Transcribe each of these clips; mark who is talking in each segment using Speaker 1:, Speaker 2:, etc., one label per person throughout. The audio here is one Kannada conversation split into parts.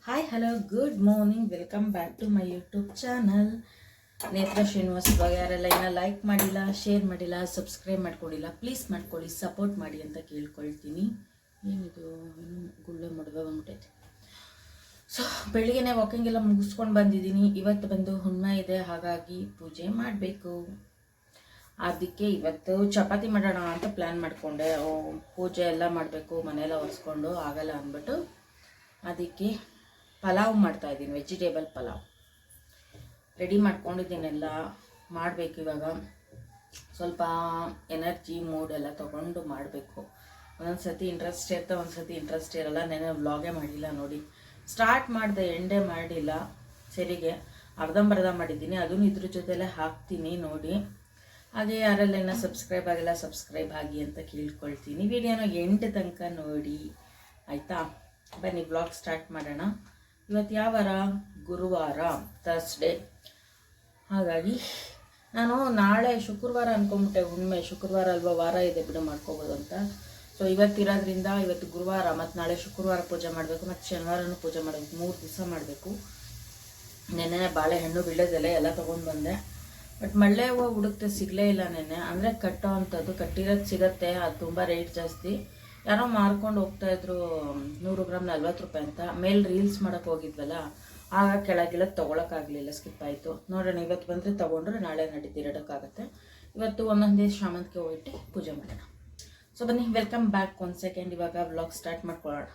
Speaker 1: Hi hello good morning, welcome back to my YouTube channel. Netra Srinivas. ಇವಾಗ ಯಾರೆಲ್ಲ ಇನ್ನೂ ಲೈಕ್ ಮಾಡಿಲ್ಲ, ಶೇರ್ ಮಾಡಿಲ್ಲ, ಸಬ್ಸ್ಕ್ರೈಬ್ ಮಾಡ್ಕೊಂಡಿಲ್ಲ, ಪ್ಲೀಸ್ ಮಾಡ್ಕೊಳ್ಳಿ, ಸಪೋರ್ಟ್ ಮಾಡಿ ಅಂತ ಕೇಳ್ಕೊಳ್ತೀನಿ. ಏನಿದು ಗುಳ್ಳೆ ಮಡುವೆ ಬಂದ್ಬಿಟ್ಟೈತೆ. ಸೊ ಬೆಳಿಗ್ಗೆನೇ ವಾಕಿಂಗ್ ಎಲ್ಲ ಮುಗಿಸ್ಕೊಂಡು ಬಂದಿದ್ದೀನಿ. ಇವತ್ತು ಬಂದು ಹುಣ್ಣಿಮೆ ಇದೆ, ಹಾಗಾಗಿ ಪೂಜೆ ಮಾಡಬೇಕು. ಅದಕ್ಕೆ ಇವತ್ತು ಚಪಾತಿ ಮಾಡೋಣ ಅಂತ ಪ್ಲ್ಯಾನ್ ಮಾಡಿಕೊಂಡೆ. ಪೂಜೆ ಎಲ್ಲ ಮಾಡಬೇಕು, ಮನೆಯೆಲ್ಲ ಒರೆಸ್ಕೊಂಡು ಆಗಲ್ಲ ಅಂದ್ಬಿಟ್ಟು ಅದಕ್ಕೆ ಪಲಾವ್ ಮಾಡ್ತಾಯಿದ್ದೀನಿ. ವೆಜಿಟೇಬಲ್ ಪಲಾವ್ ರೆಡಿ ಮಾಡ್ಕೊಂಡಿದ್ದೀನೆಲ್ಲ. ಮಾಡಬೇಕು ಇವಾಗ. ಸ್ವಲ್ಪ ಎನರ್ಜಿ ಮೂಡ್ ಎಲ್ಲ ತೊಗೊಂಡು ಮಾಡಬೇಕು. ಒಂದೊಂದು ಸತಿ ಇಂಟ್ರೆಸ್ಟ್ ಇರುತ್ತೆ, ಒಂದು ಸತಿ ಇಂಟ್ರೆಸ್ಟ್ ಇರಲ್ಲ. ನೆನೆ ವ್ಲಾಗೇ ಮಾಡಿಲ್ಲ ನೋಡಿ. ಸ್ಟಾರ್ಟ್ ಮಾಡಿದೆ, ಎಂಡೇ ಮಾಡಿಲ್ಲ. ಸರಿಗೆ ಅರ್ಧಂಬರ್ಧ ಮಾಡಿದ್ದೀನಿ. ಅದನ್ನು ಇದ್ರ ಜೊತೆಲೇ ಹಾಕ್ತೀನಿ ನೋಡಿ. ಹಾಗೆ ಯಾರೆಲ್ಲ ಇನ್ನೂ ಸಬ್ಸ್ಕ್ರೈಬ್ ಆಗಿಲ್ಲ, ಸಬ್ಸ್ಕ್ರೈಬ್ ಆಗಿ ಅಂತ ಕೇಳ್ಕೊಳ್ತೀನಿ. ವಿಡಿಯೋನ ಎಂಟು ತನಕ ನೋಡಿ, ಆಯಿತಾ? ಬನ್ನಿ ವ್ಲಾಗ್ ಸ್ಟಾರ್ಟ್ ಮಾಡೋಣ. ಇವತ್ತು ಯಾವ ವಾರ? ಗುರುವಾರ, ಥರ್ಸ್ಡೇ. ಹಾಗಾಗಿ ನಾನು ನಾಳೆ ಶುಕ್ರವಾರ ಅಂದ್ಕೊಂಬಿಟ್ಟೆ. ಹುಣ್ಣಿಮೆ ಶುಕ್ರವಾರ ಅಲ್ವಾ, ವಾರ ಇದೆ ಬಿಡು, ಮಾಡ್ಕೋಬೋದು ಅಂತ. ಸೊ ಇವತ್ತಿರೋದ್ರಿಂದ ಇವತ್ತು ಗುರುವಾರ ಮತ್ತು ನಾಳೆ ಶುಕ್ರವಾರ ಪೂಜೆ ಮಾಡಬೇಕು, ಮತ್ತು ಶನಿವಾರನೂ ಪೂಜೆ ಮಾಡಬೇಕು. 3 ದಿವಸ ಮಾಡಬೇಕು. ನೆನ್ನೆ ಬಾಳೆಹಣ್ಣು, ಬಿಳ್ಳೆದೆಲೆ ಎಲ್ಲ ತೊಗೊಂಡು ಬಂದೆ. ಬಟ್ ಮಳ್ಳೆ ಹೂವು ಹುಡುಕ್ತೆ ಸಿಗಲೇ ಇಲ್ಲ ನೆನ್ನೆ. ಅಂದರೆ ಕಟ್ಟೋ ಅಂಥದ್ದು, ಕಟ್ಟಿರೋದು ಸಿಗತ್ತೆ, ಅದು ತುಂಬ ರೇಟ್ ಜಾಸ್ತಿ. ಯಾರೋ ಮಾರ್ಕೊಂಡು ಹೋಗ್ತಾಯಿದ್ರು 100 ಗ್ರಾಮ್ 40 ರೂಪಾಯಿ ಅಂತ. ಮೇಲೆ ರೀಲ್ಸ್ ಮಾಡೋಕ್ಕೆ ಹೋಗಿದ್ವಲ್ಲ, ಆಗ ಕೆಳಗೆಲ್ಲ ತೊಗೊಳಕ್ಕಾಗಲಿಲ್ಲ, ಸ್ಕಿಪ್ ಆಯಿತು. ನೋಡೋಣ, ಇವತ್ತು ಬಂದರೆ ತೊಗೊಂಡ್ರೆ ನಾಳೆ ನಡೀತಿರೋಕ್ಕಾಗತ್ತೆ. ಇವತ್ತು ಒಂದೊಂದೇ ಶಾಮಂತಿಗೆ ಹೋಗಿಟ್ಟು ಪೂಜೆ ಮಾಡೋಣ. ಸೊ ಬನ್ನಿ, ವೆಲ್ಕಮ್ ಬ್ಯಾಕ್. 1 ಸೆಕೆಂಡ್, ಇವಾಗ ವ್ಲಾಗ್ ಸ್ಟಾರ್ಟ್ ಮಾಡ್ಕೊಳ್ಳೋಣ.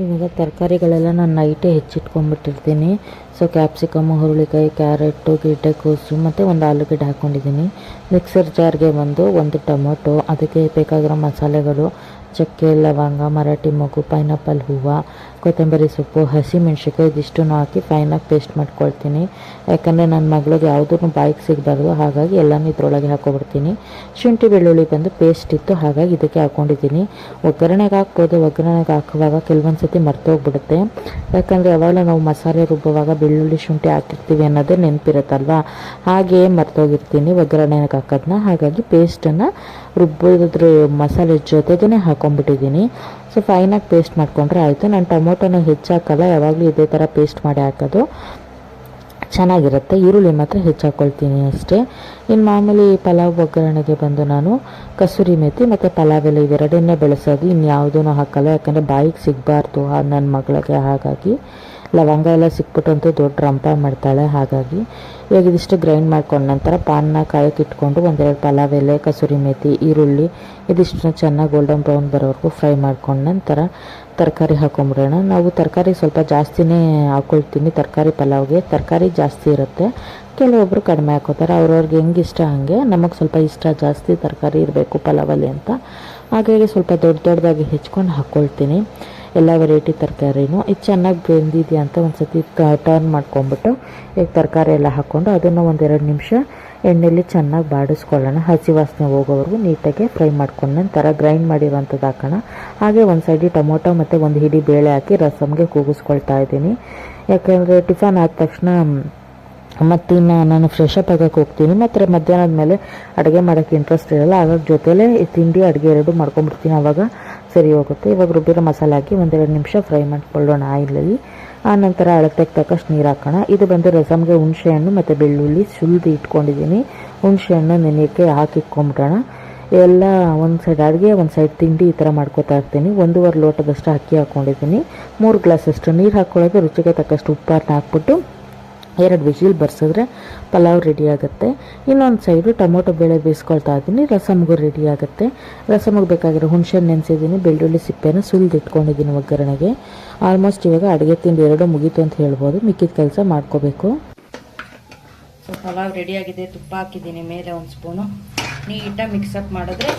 Speaker 2: ಇವಾಗ ತರಕಾರಿಗಳೆಲ್ಲ ನಾನು ನೈಟೇ ಹೆಚ್ಚಿಟ್ಕೊಂಡ್ಬಿಟ್ಟಿರ್ತೀನಿ. ಸೊ ಕ್ಯಾಪ್ಸಿಕಮ್ಮು, ಹುರುಳಿಕಾಯಿ, ಕ್ಯಾರೆಟು, ಗೆಡ್ಡೆಕೋಸು ಮತ್ತು ಒಂದು ಆಲೂಗಡ್ಡೆ ಹಾಕ್ಕೊಂಡಿದ್ದೀನಿ. ಮಿಕ್ಸರ್ ಜಾರ್ಗೆ ಒಂದು ಟೊಮೊಟೊ, ಅದಕ್ಕೆ ಬೇಕಾಗಿರೋ ಮಸಾಲೆಗಳು: ಚಕ್ಕೆ, ಲವಂಗ, ಮರಾಠಿ ಮೊಗ್ಗು, ಪೈನಾಪಲ್ ಹೂವು, ಕೊತ್ತಂಬರಿ ಸೊಪ್ಪು, ಹಸಿಮೆಣ್ಸಿಕಾಯಿ, ಇದಿಷ್ಟನ್ನು ಹಾಕಿ ಫೈನಾಗಿ ಪೇಸ್ಟ್ ಮಾಡ್ಕೊಳ್ತೀನಿ. ಯಾಕಂದರೆ ನನ್ನ ಮಗಳಿಗೆ ಯಾವುದೂ ಬಾಯಿಗೆ ಸಿಗಬಾರ್ದು, ಹಾಗಾಗಿ ಎಲ್ಲನೂ ಇದ್ರೊಳಗೆ ಹಾಕ್ಕೊಬಿಡ್ತೀನಿ. ಶುಂಠಿ ಬೆಳ್ಳುಳ್ಳಿ ಬಂದು ಪೇಸ್ಟ್ ಇತ್ತು, ಹಾಗಾಗಿ ಇದಕ್ಕೆ ಹಾಕ್ಕೊಂಡಿದ್ದೀನಿ. ಒಗ್ಗರಣೆಗೆ ಹಾಕ್ಬೋದು. ಒಗ್ಗರಣೆಗೆ ಹಾಕುವಾಗ ಕೆಲವೊಂದು ಸತಿ ಮರ್ತೋಗ್ಬಿಡುತ್ತೆ. ಯಾಕಂದರೆ ಯಾವಾಗಲೂ ನಾವು ಮಸಾಲೆ ರುಬ್ಬುವಾಗ ಬೆಳ್ಳುಳ್ಳಿ ಶುಂಠಿ ಹಾಕಿರ್ತೀವಿ ಅನ್ನೋದು ನೆನಪಿರುತ್ತಲ್ವ, ಹಾಗೆಯೇ ಮರ್ತೋಗಿರ್ತೀನಿ ಒಗ್ಗರಣೆಗೆ ಹಾಕೋದನ್ನ. ಹಾಗಾಗಿ ಪೇಸ್ಟನ್ನು ರುಬ್ಬೋದ್ರ ಮಸಾಲೆ ಜೊತೆಗೇ ಹಾಕ್ಕೊಂಬಿಟ್ಟಿದ್ದೀನಿ. ಸೊ ಫೈನಾಗಿ ಪೇಸ್ಟ್ ಮಾಡಿಕೊಂಡ್ರೆ ಆಯಿತು. ನಾನು ಟೊಮೊಟೊನ ಹೆಚ್ಚು ಹಾಕಲ್ಲ, ಯಾವಾಗಲೂ ಇದೇ ಥರ ಪೇಸ್ಟ್ ಮಾಡಿ ಹಾಕೋದು ಚೆನ್ನಾಗಿರುತ್ತೆ. ಈರುಳ್ಳಿ ಮಾತ್ರ ಹೆಚ್ಚು ಹಾಕ್ಕೊಳ್ತೀನಿ ಅಷ್ಟೇ. ಇನ್ನು ಮಾಮೂಲಿ ಪಲಾವ್ ಒಗ್ಗರಣೆಗೆ ಬಂದು ನಾನು ಕಸೂರಿ ಮೇಥಿ ಮತ್ತು ಪಲಾವ್ ಎಲೆ ಇವೆರಡನ್ನೇ ಬೆಳೆಸೋದು, ಇನ್ಯಾವುದೂ ಹಾಕಲ್ಲ. ಯಾಕಂದರೆ ಬಾಯಿಗೆ ಸಿಗಬಾರ್ದು ನನ್ನ ಮಗಳಿಗೆ. ಹಾಗಾಗಿ ಲವಂಗ ಎಲ್ಲ ಸಿಕ್ಬಿಟ್ಟಂತೂ ದೊಡ್ಡ ರಂಪ ಮಾಡ್ತಾಳೆ. ಹಾಗಾಗಿ ಇವಾಗ ಇದಿಷ್ಟು ಗ್ರೈಂಡ್ ಮಾಡ್ಕೊಂಡು ನಂತರ ಪಾನ್ನ ಕಾಯಕ್ಕೆ ಇಟ್ಕೊಂಡು 1-2 ಪಲಾವ್ ಎಲೆ, ಕಸೂರಿ ಮೇಥಿ, ಈರುಳ್ಳಿ ಇದಿಷ್ಟನ್ನ ಚೆನ್ನಾಗಿ ಗೋಲ್ಡನ್ ಬ್ರೌನ್ ಬರೋವರೆಗೂ ಫ್ರೈ ಮಾಡ್ಕೊಂಡು ನಂತರ ತರಕಾರಿ ಹಾಕೊಂಬಿಡೋಣ. ನಾವು ತರಕಾರಿ ಸ್ವಲ್ಪ ಜಾಸ್ತಿನೇ ಹಾಕ್ಕೊಳ್ತೀನಿ. ತರಕಾರಿ ಪಲಾವ್ಗೆ ತರಕಾರಿ ಜಾಸ್ತಿ ಇರುತ್ತೆ. ಕೆಲವೊಬ್ಬರು ಕಡಿಮೆ ಹಾಕೋತಾರೆ, ಅವ್ರವ್ರಿಗೆ ಹೆಂಗೆ ಇಷ್ಟ ಹಾಗೆ. ನಮಗೆ ಸ್ವಲ್ಪ ಇಷ್ಟ ಜಾಸ್ತಿ ತರಕಾರಿ ಇರಬೇಕು ಪಲಾವಲ್ಲಿ ಅಂತ, ಹಾಗಾಗಿ ಸ್ವಲ್ಪ ದೊಡ್ಡದಾಗಿ ಹೆಚ್ಕೊಂಡು ಹಾಕ್ಕೊಳ್ತೀನಿ ಎಲ್ಲ ವೆರೈಟಿ ತರಕಾರಿನೂ. ಇದು ಚೆನ್ನಾಗಿ ಬೆಂದಿದೆಯಾ ಅಂತ ಒಂದು ಸತಿ ಟರ್ನ್ ಮಾಡ್ಕೊಂಬಿಟ್ಟು ಈಗ ತರಕಾರಿ ಎಲ್ಲ ಹಾಕ್ಕೊಂಡು ಅದನ್ನು 1-2 ನಿಮಿಷ ಎಣ್ಣೆಯಲ್ಲಿ ಚೆನ್ನಾಗಿ ಬಾಡಿಸ್ಕೊಳ್ಳೋಣ. ಹಸಿ ವಾಸನೆ ಹೋಗೋವರೆಗೂ ನೀಟಾಗಿ ಫ್ರೈ ಮಾಡ್ಕೊಂಡು ನಂತರ ಗ್ರೈಂಡ್ ಮಾಡಿರೋಂಥದ್ದು ಹಾಕೋಣ. ಹಾಗೆ ಒಂದು ಸೈಡಿ ಟೊಮೊಟೊ ಮತ್ತು 1 ಹಿಡಿ ಬೇಳೆ ಹಾಕಿ ರಸಮ್ಗೆ ಕೂಗಿಸ್ಕೊಳ್ತಾ ಇದ್ದೀನಿ. ಯಾಕೆಂದರೆ ಟಿಫನ್ ಆದ ತಕ್ಷಣ ಮತ್ತಿನ್ನು ನಾನು ಫ್ರೆಶ್ ಅಪ್ ಆಗೋಕ್ಕೆ ಹೋಗ್ತೀನಿ. ಮತ್ತು ಮಧ್ಯಾಹ್ನದ ಮೇಲೆ ಅಡುಗೆ ಮಾಡೋಕ್ಕೆ ಇಂಟ್ರೆಸ್ಟ್ ಇರೋಲ್ಲ. ಹಾಗಾಗಿ ಜೊತೆಲೇ ತಿಂಡಿ ಅಡುಗೆ ಎರಡೂ ಮಾಡ್ಕೊಂಬಿಡ್ತೀನಿ, ಆವಾಗ ಸರಿ ಹೋಗುತ್ತೆ. ಇವಾಗ ರುಬ್ಬಿರೋ ಮಸಾಲೆ ಹಾಕಿ 1-2 ನಿಮಿಷ ಫ್ರೈ ಮಾಡ್ಕೊಳ್ಳೋಣ ಆಯಿಲಲ್ಲಿ. ಆನಂತರ ಅಳತೆಗೆ ತಕ್ಕಷ್ಟು ನೀರು ಹಾಕೋಣ. ಇದು ಬಂದು ರಸಮ್ಗೆ ಹುಣಸೆಹಣ್ಣು ಮತ್ತು ಬೆಳ್ಳುಳ್ಳಿ ಸುಲಿದು ಇಟ್ಕೊಂಡಿದ್ದೀನಿ. ಹುಣಸೆಹಣ್ಣು ನೆನೆಯೋಕ್ಕೆ ಹಾಕಿ ಇಟ್ಕೊಂಬಿಡೋಣ. ಎಲ್ಲ ಒಂದು ಸೈಡ್ ಅಡುಗೆ, ಒಂದು ಸೈಡ್ ತಿಂಡಿ, ಈ ಥರ ಮಾಡ್ಕೊತಾ ಇರ್ತೀನಿ. 1.5 ಲೋಟದಷ್ಟು ಅಕ್ಕಿ ಹಾಕ್ಕೊಂಡಿದ್ದೀನಿ. 3 ಗ್ಲಾಸಷ್ಟು ನೀರು ಹಾಕ್ಕೊಳ್ಳೋದು. ರುಚಿಗೆ ತಕ್ಕಷ್ಟು ಉಪ್ಪನ್ನು ಹಾಕ್ಬಿಟ್ಟು 2 ವಿಜಿಲ್ ಬರ್ಸಿದ್ರೆ ಪಲಾವ್ ರೆಡಿ ಆಗುತ್ತೆ. ಇನ್ನೊಂದು ಸೈಡು ಟೊಮೊಟೊ ಬೇಳೆ ಬೇಯಿಸ್ಕೊಳ್ತಾ ಇದ್ದೀನಿ. ರಸಮ್ಗೂ ರೆಡಿ ಆಗುತ್ತೆ. ರಸಮ್ಗೆ ಬೇಕಾಗಿರೋ ಹುಣಸೆಹಣ್ಣು ನೆನೆಸಿದ್ದೀನಿ, ಬೆಳ್ಳುಳ್ಳಿ ಸಿಪ್ಪೆನ ಸುಲಿದು ಇಟ್ಕೊಂಡಿದ್ದೀನಿ ಒಗ್ಗರಣೆಗೆ. ಆಲ್ಮೋಸ್ಟ್ ಇವಾಗ ಅಡುಗೆ ತಿಂಡಿ 2 ಮುಗೀತು ಅಂತ ಹೇಳ್ಬೋದು. ಮಿಕ್ಕಿದ ಕೆಲಸ ಮಾಡ್ಕೋಬೇಕು.
Speaker 1: ಸೊ ಪಲಾವ್ ರೆಡಿಯಾಗಿದೆ. ತುಪ್ಪ ಹಾಕಿದ್ದೀನಿ ಮೇಲೆ 1 ಸ್ಪೂನು. ನೀಟಾಗಿ ಮಿಕ್ಸಪ್ ಮಾಡಿದ್ರೆ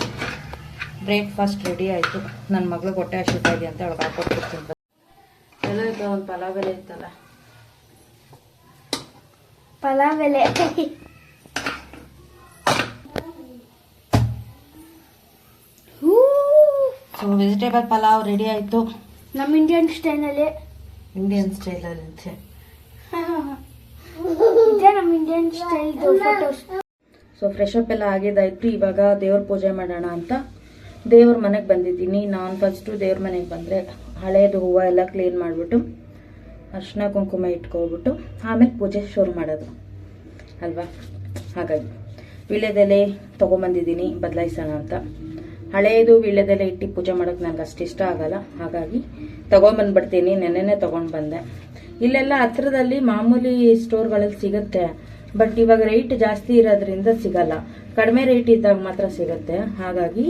Speaker 1: ಬ್ರೇಕ್ಫಾಸ್ಟ್ ರೆಡಿ ಆಯಿತು. ನನ್ನ ಮಗಳು ಹೊಟ್ಟೆ ಹಸಿತಾ ಇದೆ ಅಂತ ಅವಳಿಗೆ ಹಾಕೊಟ್ಬಿಡ್ತೀನಿ. ಎಲ್ಲ ಇತ್ತು, ಒಂದು ಪಲಾವ್ ಎಲೆ ಇತ್ತಲ್ಲ,
Speaker 3: ಪಲಾವ್ ಎಲೆ.
Speaker 1: ಸೊ ವೆಜಿಟೇಬಲ್ ಪಲಾವ್ ರೆಡಿ ಆಯಿತು.
Speaker 3: ನಮ್ಮ ಇಂಡಿಯನ್ ಸ್ಟೈಲಲ್ಲಿ.
Speaker 1: ಇಂಡಿಯನ್ ಸ್ಟೈಲಲ್ಲಿ ಅಂತೆ.
Speaker 3: ಇದೇ ನಮ್ಮ Indian style photos.
Speaker 1: So fresh up ಎಲ್ಲ ಆಗಿದ್ದಾಯಿತು. ಇವಾಗ ದೇವ್ರ ಪೂಜೆ ಮಾಡೋಣ ಅಂತ ದೇವ್ರ ಮನೆಗೆ ಬಂದಿದ್ದೀನಿ. ನಾನು ಫಸ್ಟು ದೇವ್ರ ಮನೆಗೆ ಬಂದರೆ ಹಳೇದು ಹೂವು ಎಲ್ಲ ಕ್ಲೀನ್ ಮಾಡಿಬಿಟ್ಟು ಅರ್ಶಿನ ಕುಂಕುಮ ಇಟ್ಕೊಬಿಟ್ಟು ಆಮೇಲೆ ಪೂಜೆ ಶುರು ಮಾಡೋದು ಅಲ್ವಾ. ಹಾಗಾಗಿ ವೀಳ್ಯದೆಲೆ ತೊಗೊಂಬಂದಿದ್ದೀನಿ ಬದಲಾಯಿಸೋಣ ಅಂತ. ಹಳೇದು ವೀಳ್ಯದೆಲೆ ಇಟ್ಟು ಪೂಜೆ ಮಾಡೋಕ್ಕೆ ನನಗೆ ಅಷ್ಟು ಇಷ್ಟ ಆಗಲ್ಲ, ಹಾಗಾಗಿ ತೊಗೊಂಬಂದ್ಬಿಡ್ತೀನಿ. ನೆನ್ನೆನೇ ತೊಗೊಂಡು ಬಂದೆ. ಇಲ್ಲೆಲ್ಲ ಹತ್ರದಲ್ಲಿ ಮಾಮೂಲಿ ಸ್ಟೋರ್ಗಳಲ್ಲಿ ಸಿಗುತ್ತೆ, ಬಟ್ ಇವಾಗ ರೇಟ್ ಜಾಸ್ತಿ ಇರೋದ್ರಿಂದ ಸಿಗಲ್ಲ. ಕಡಿಮೆ ರೇಟ್ ಇದ್ದಾಗ ಮಾತ್ರ ಸಿಗುತ್ತೆ. ಹಾಗಾಗಿ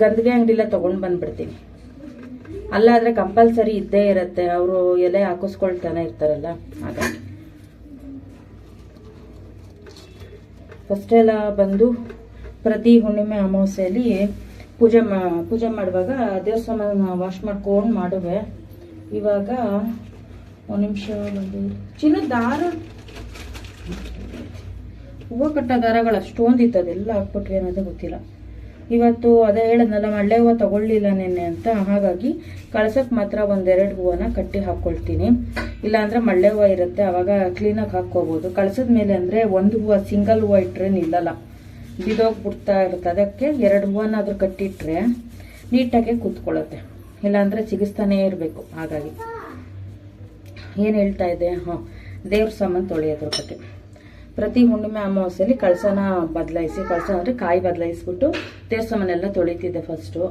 Speaker 1: ಗಂದಿಗೆ ಅಂಗಡಿಲ್ಲ ತೊಗೊಂಡು ಬಂದ್ಬಿಡ್ತೀನಿ. ಅಲ್ಲಾದರೆ ಕಂಪಲ್ಸರಿ ಇದ್ದೇ ಇರುತ್ತೆ, ಅವರು ಎಲೆ ಹಾಕಿಸ್ಕೊಳ್ತಾನೆ ಇರ್ತಾರಲ್ಲ. ಹಾಗಾಗಿ ಫಸ್ಟೆಲ್ಲ ಬಂದು ಪ್ರತಿ ಹುಣ್ಣಿಮೆ ಅಮಾವಾಸ್ಯೆಯಲ್ಲಿ ಪೂಜೆ ಮಾಡುವಾಗ ದೇವಸ್ಥಾನ ವಾಶ್ ಮಾಡ್ಕೊಂಡು ಮಾಡುವೆ. ಇವಾಗ ಒಂದು ನಿಮಿಷ ಬಂದು ಚಿನ್ನದ ದಾರ, ಹೂವು ಕಟ್ಟೋ ದಾರಗಳು ಅಷ್ಟೊಂದಿತ್ತು, ಅದೆಲ್ಲ ಹಾಕ್ಬಿಟ್ವಿ ಅನ್ನೋದೇ ಗೊತ್ತಿಲ್ಲ. ಇವತ್ತು ಅದೇ ಹೇಳದ್ನಲ್ಲ, ಮಳ್ಳೆ ಹೂವು ತಗೊಳ್ಳಿಲ್ಲ ನೆನ್ನೆ ಅಂತ, ಹಾಗಾಗಿ ಕಳ್ಸಕ್ಕೆ ಮಾತ್ರ ಒಂದೆರಡು ಹೂವನ್ನ ಕಟ್ಟಿ ಹಾಕ್ಕೊಳ್ತೀನಿ. ಇಲ್ಲಾಂದ್ರೆ ಮಳ್ಳೆ ಹೂವು ಇರುತ್ತೆ, ಅವಾಗ ಕ್ಲೀನಾಗಿ ಹಾಕ್ಕೋಬೋದು. ಕಳ್ಸದ ಮೇಲೆ ಅಂದರೆ ಒಂದು ಹೂವು ಸಿಂಗಲ್ ಹೂವು ಇಟ್ಟರೆ ನಿಲ್ಲಲ್ಲ, ಬಿದೋಗ್ಬಿಡ್ತಾ ಇರುತ್ತೆ. ಅದಕ್ಕೆ ಎರಡು ಹೂವನಾದ್ರೂ ಕಟ್ಟಿಟ್ರೆ ನೀಟಾಗೆ ಕೂತ್ಕೊಳ್ಳುತ್ತೆ, ಇಲ್ಲಾಂದರೆ ಸಿಗಿಸ್ತಾನೇ ಇರಬೇಕು. ಹಾಗಾಗಿ ಏನು ಹೇಳ್ತಾ ಇದೆ, ದೇವ್ರ ಸಾಮಾನು ತೊಳೆಯೋದ್ರ ಬಗ್ಗೆ. ಪ್ರತಿ ಹುಣ್ಣಿಮೆ ಅಮಾವಾಸ್ಯೆಯಲ್ಲಿ ಕಳಸನ ಬದಲಾಯಿಸಿ, ಕಳಸ ಅಂದರೆ ಕಾಯಿ ಬದಲಾಯಿಸ್ಬಿಟ್ಟು ದೇವ್ರ ಸಾಮಾನೆಲ್ಲ ತೊಳಿತಿದ್ದೆ ಫಸ್ಟು.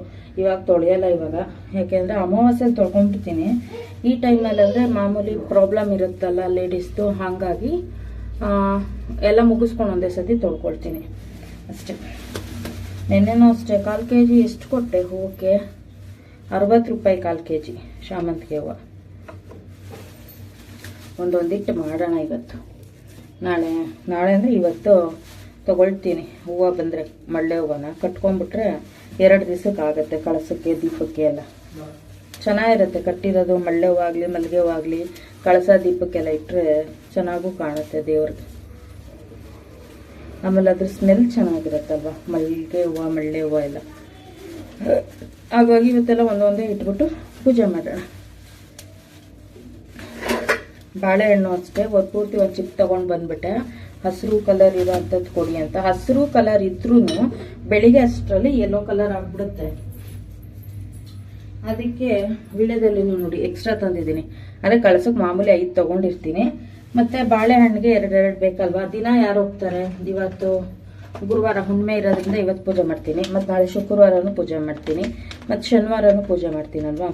Speaker 1: ಇವಾಗ ತೊಳೆಯಲ್ಲ ಇವಾಗ, ಯಾಕೆಂದರೆ ಅಮಾವಾಸ್ಯೆಯಲ್ಲಿ ತೊಳ್ಕೊಂಡ್ಬಿಡ್ತೀನಿ. ಈ ಟೈಮಲ್ಲಿ ಅಂದರೆ ಮಾಮೂಲಿ ಪ್ರಾಬ್ಲಮ್ ಇರುತ್ತಲ್ಲ ಲೇಡೀಸ್ದು, ಹಾಗಾಗಿ ಎಲ್ಲ ಮುಗಿಸ್ಕೊಂಡು ಒಂದೇ ಸತಿ ತೊಳ್ಕೊಳ್ತೀನಿ ಅಷ್ಟೇ. ನೆನ್ನೆನೂ ಅಷ್ಟೇ 1/4 kg ಎಷ್ಟು ಕೊಟ್ಟೆ ಹೂವಕ್ಕೆ? 60 ರೂಪಾಯಿ 1/4 kg ಶಾಮಂತಿಗೆ ಹೂವು. ಒಂದೊಂದಿಟ್ಟು ಮಾಡೋಣ ಇವತ್ತು. ನಾಳೆ ಅಂದರೆ ಇವತ್ತು ತೊಗೊಳ್ತೀನಿ. ಹೂವು ಬಂದರೆ ಮಳ್ಳೆ ಹೂವನ ಕಟ್ಕೊಂಡ್ಬಿಟ್ರೆ 2 ದಿವಸಕ್ಕೆ ಆಗುತ್ತೆ. ಕಳಸಕ್ಕೆ ದೀಪಕ್ಕೆ ಎಲ್ಲ ಚೆನ್ನಾಗಿರುತ್ತೆ. ಕಟ್ಟಿರೋದು ಮಳ್ಳೆ ಹೂವು ಆಗಲಿ ಮಲ್ಲಿಗೆ ಹೂವು ಆಗಲಿ ಕಳಸ ದೀಪಕ್ಕೆಲ್ಲ ಇಟ್ಟರೆ ಚೆನ್ನಾಗೂ ಕಾಣುತ್ತೆ ದೇವ್ರಿಗೆ. ಆಮೇಲೆ ಅದ್ರ ಸ್ಮೆಲ್ ಚೆನ್ನಾಗಿರುತ್ತಲ್ವ, ಮಲ್ಲಿಗೆ ಹೂವು ಮಳ್ಳೆ ಹೂವು ಎಲ್ಲ. ಹಾಗಾಗಿ ಇವತ್ತೆಲ್ಲ ಒಂದೊಂದೇ ಇಟ್ಬಿಟ್ಟು ಪೂಜೆ ಮಾಡೋಣ. ಬಾಳೆಹಣ್ಣು ಅಷ್ಟೇ ಪೂರ್ತಿ ಒಂದು ಚಿಪ್ ತೊಗೊಂಡು ಬಂದ್ಬಿಟ್ಟೆ. ಹಸಿರು ಕಲರ್ ಇರೋ ಅಂಥದ್ದು ಕೊಡಿ ಅಂತ. ಹಸಿರು ಕಲರ್ ಇದ್ರೂ ಬೆಳಿಗ್ಗೆ ಅಷ್ಟರಲ್ಲಿ ಯೆಲ್ಲೋ ಕಲರ್ ಆಗ್ಬಿಡುತ್ತೆ. ಅದಕ್ಕೆ ವೀಳ್ಯದೆಲೆ ನೋಡಿ ಎಕ್ಸ್ಟ್ರಾ ತಂದಿದ್ದೀನಿ. ಅದೇ ಕಳ್ಸಕ್ಕೆ ಮಾಮೂಲಿ 5 ತೊಗೊಂಡಿರ್ತೀನಿ. ಮತ್ತು ಬಾಳೆಹಣ್ಣಿಗೆ 2 ಬೇಕಲ್ವಾ. ದಿನ ಯಾರು ಹೋಗ್ತಾರೆ? ಇವತ್ತು ಗುರುವಾರ ಹುಣ್ಣಿಮೆ ಇರೋದ್ರಿಂದ ಇವತ್ತು ಪೂಜೆ ಮಾಡ್ತೀನಿ, ಮತ್ತು ನಾಳೆ ಶುಕ್ರವಾರನೂ ಪೂಜೆ ಮಾಡ್ತೀನಿ, ಮತ್ತು ಶನಿವಾರನೂ ಪೂಜೆ ಮಾಡ್ತೀನಲ್ವಾ.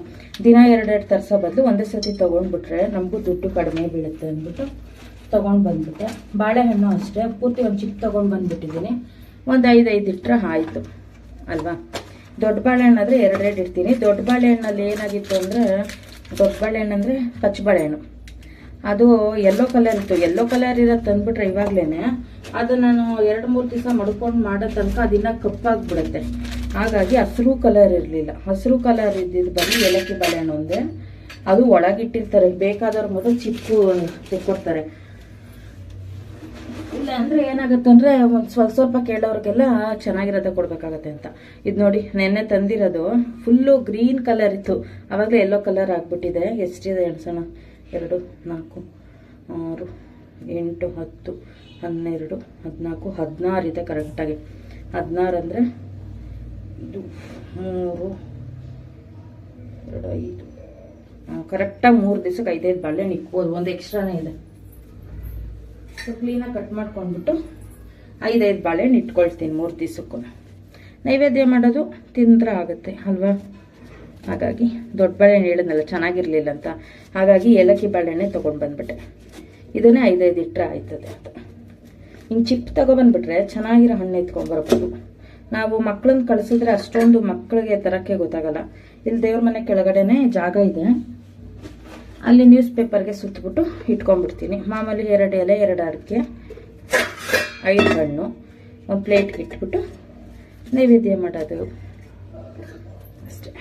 Speaker 1: ದಿನ 2 ತರಿಸೋ ಬದಲು ಒಂದೇ ಸತಿ ತೊಗೊಂಡ್ಬಿಟ್ರೆ ನಮಗೂ ದುಡ್ಡು ಕಡಿಮೆ ಬೀಳುತ್ತೆ ಅಂದ್ಬಿಟ್ಟು ತೊಗೊಂಡು ಬಂದ್ಬಿಟ್ಟೆ. ಬಾಳೆಹಣ್ಣು ಅಷ್ಟೇ ಪೂರ್ತಿ ಒಂದು ಚಿಪ್ ತೊಗೊಂಡು ಬಂದ್ಬಿಟ್ಟಿದ್ದೀನಿ. ಒಂದು 5 ಇಟ್ಟರೆ ಆಯಿತು ಅಲ್ವಾ. ದೊಡ್ಡ ಬಾಳೆಹಣ್ಣಾದರೆ 2 ಇಡ್ತೀನಿ. ದೊಡ್ಡ ಬಾಳೆಹಣ್ಣಲ್ಲಿ ಏನಾಗಿತ್ತು ಅಂದರೆ, ದೊಡ್ಡ ಬಾಳೆಹಣ್ಣು ಅಂದರೆ ಪಚ್ಚ ಬಾಳೆಹಣ್ಣು, ಅದು ಯೆಲ್ಲೋ ಕಲರ್ ಇತ್ತು. ಯೆಲ್ಲೋ ಕಲರ್ ಇರೋದು ತಂದ್ಬಿಟ್ರೆ ಇವಾಗಲೇ ಅದು ನಾನು 2-3 ದಿವಸ ಮಡ್ಕೊಂಡು ಮಾಡೋ ತನಕ ಅದಿನ್ನ ಕಪ್ಪಾಗ್ಬಿಡುತ್ತೆ. ಹಾಗಾಗಿ ಹಸಿರು ಕಲರ್ ಇರಲಿಲ್ಲ. ಹಸಿರು ಕಲರ್ ಇದ್ದಿದ್ದು ಬಂದು ಏಲಕ್ಕಿ ಬಾಳೆಹಣ್ಣು ಒಂದೇ, ಅದು ಒಳಗಿಟ್ಟಿರ್ತಾರೆ. ಬೇಕಾದವ್ರ ಮೊದಲು ಚಿಪ್ಪು ತೆಕ್ಕೊಡ್ತಾರೆ. ಇಲ್ಲ ಅಂದರೆ ಏನಾಗುತ್ತೆ ಅಂದರೆ ಒಂದು ಸ್ವಲ್ಪ ಕೇಳೋರಿಗೆಲ್ಲ ಚೆನ್ನಾಗಿರೋದೇ ಕೊಡಬೇಕಾಗತ್ತೆ ಅಂತ. ಇದು ನೋಡಿ ನೆನ್ನೆ ತಂದಿರೋದು ಫುಲ್ಲು ಗ್ರೀನ್ ಕಲರ್ ಇತ್ತು, ಆವಾಗಲೇ ಯೆಲ್ಲೋ ಕಲರ್ ಆಗಿಬಿಟ್ಟಿದೆ. ಎಷ್ಟಿದೆ ಎಣ್ಸೋಣ? 2, 4, 6, 8, 10, 12, 14, 16 ಇದೆ ಕರೆಕ್ಟಾಗಿ. 16 ಅಂದರೆ ಇದು 3, 2, 5 ಕರೆಕ್ಟಾಗಿ 3 ದಿವಸಕ್ಕೆ 5 ಬಾಳೆಹಣ್ಣು ಇಕ್ಬೋದು. ಒಂದು ಎಕ್ಸ್ಟ್ರಾನೇ ಇದೆ. ಸೊ ಕ್ಲೀನಾಗಿ ಕಟ್ ಮಾಡ್ಕೊಂಡ್ಬಿಟ್ಟು 5 ಬಾಳೆಹಣ್ಣು ಇಟ್ಕೊಳ್ತೀನಿ 3 ದಿವಸಕ್ಕೂ. ನೈವೇದ್ಯ ಮಾಡೋದು ತಿಂದ್ರೆ ಆಗುತ್ತೆ ಅಲ್ವಾ. ಹಾಗಾಗಿ ದೊಡ್ಡ ಬಾಳೆಹಣ್ಣು ಹೇಳಿದ್ನಲ್ಲ ಚೆನ್ನಾಗಿರಲಿಲ್ಲ ಅಂತ, ಹಾಗಾಗಿ ಏಲಕ್ಕಿ ಬಾಳೆಹಣ್ಣೆ ತೊಗೊಂಡು ಬಂದ್ಬಿಟ್ಟೆ. ಇದನ್ನೇ 5 ಇಟ್ಟರೆ ಆಯ್ತದೆ ಅಂತ. ಹಿಂಗೆ ಚಿಪ್ ತೊಗೊಬಂದ್ಬಿಟ್ರೆ ಚೆನ್ನಾಗಿರೋ ಹಣ್ಣು ಎತ್ಕೊಂಡ್ಬರ್ಬೋದು. ನಾವು ಮಕ್ಕಳನ್ನ ಕಳಿಸಿದ್ರೆ ಅಷ್ಟೊಂದು ಮಕ್ಕಳಿಗೆ ತರಕ್ಕೆ ಗೊತ್ತಾಗಲ್ಲ. ಇಲ್ಲಿ ದೇವ್ರ ಮನೆ ಕೆಳಗಡೆನೆ ಜಾಗ ಇದೆ, ಅಲ್ಲಿ ನ್ಯೂಸ್ ಪೇಪರ್ಗೆ ಸುತ್ತಬಿಟ್ಟು ಇಟ್ಕೊಂಡ್ಬಿಡ್ತೀನಿ. ಮಾಮೂಲಿ 2 ಎಲೆ 2 ಅಡಿಕೆ 5 ಹಣ್ಣು ಒಂದು ಪ್ಲೇಟ್ಗೆ ಇಟ್ಬಿಟ್ಟು ನೈವೇದ್ಯ ಮಾಡೋದು ಅಷ್ಟೇ.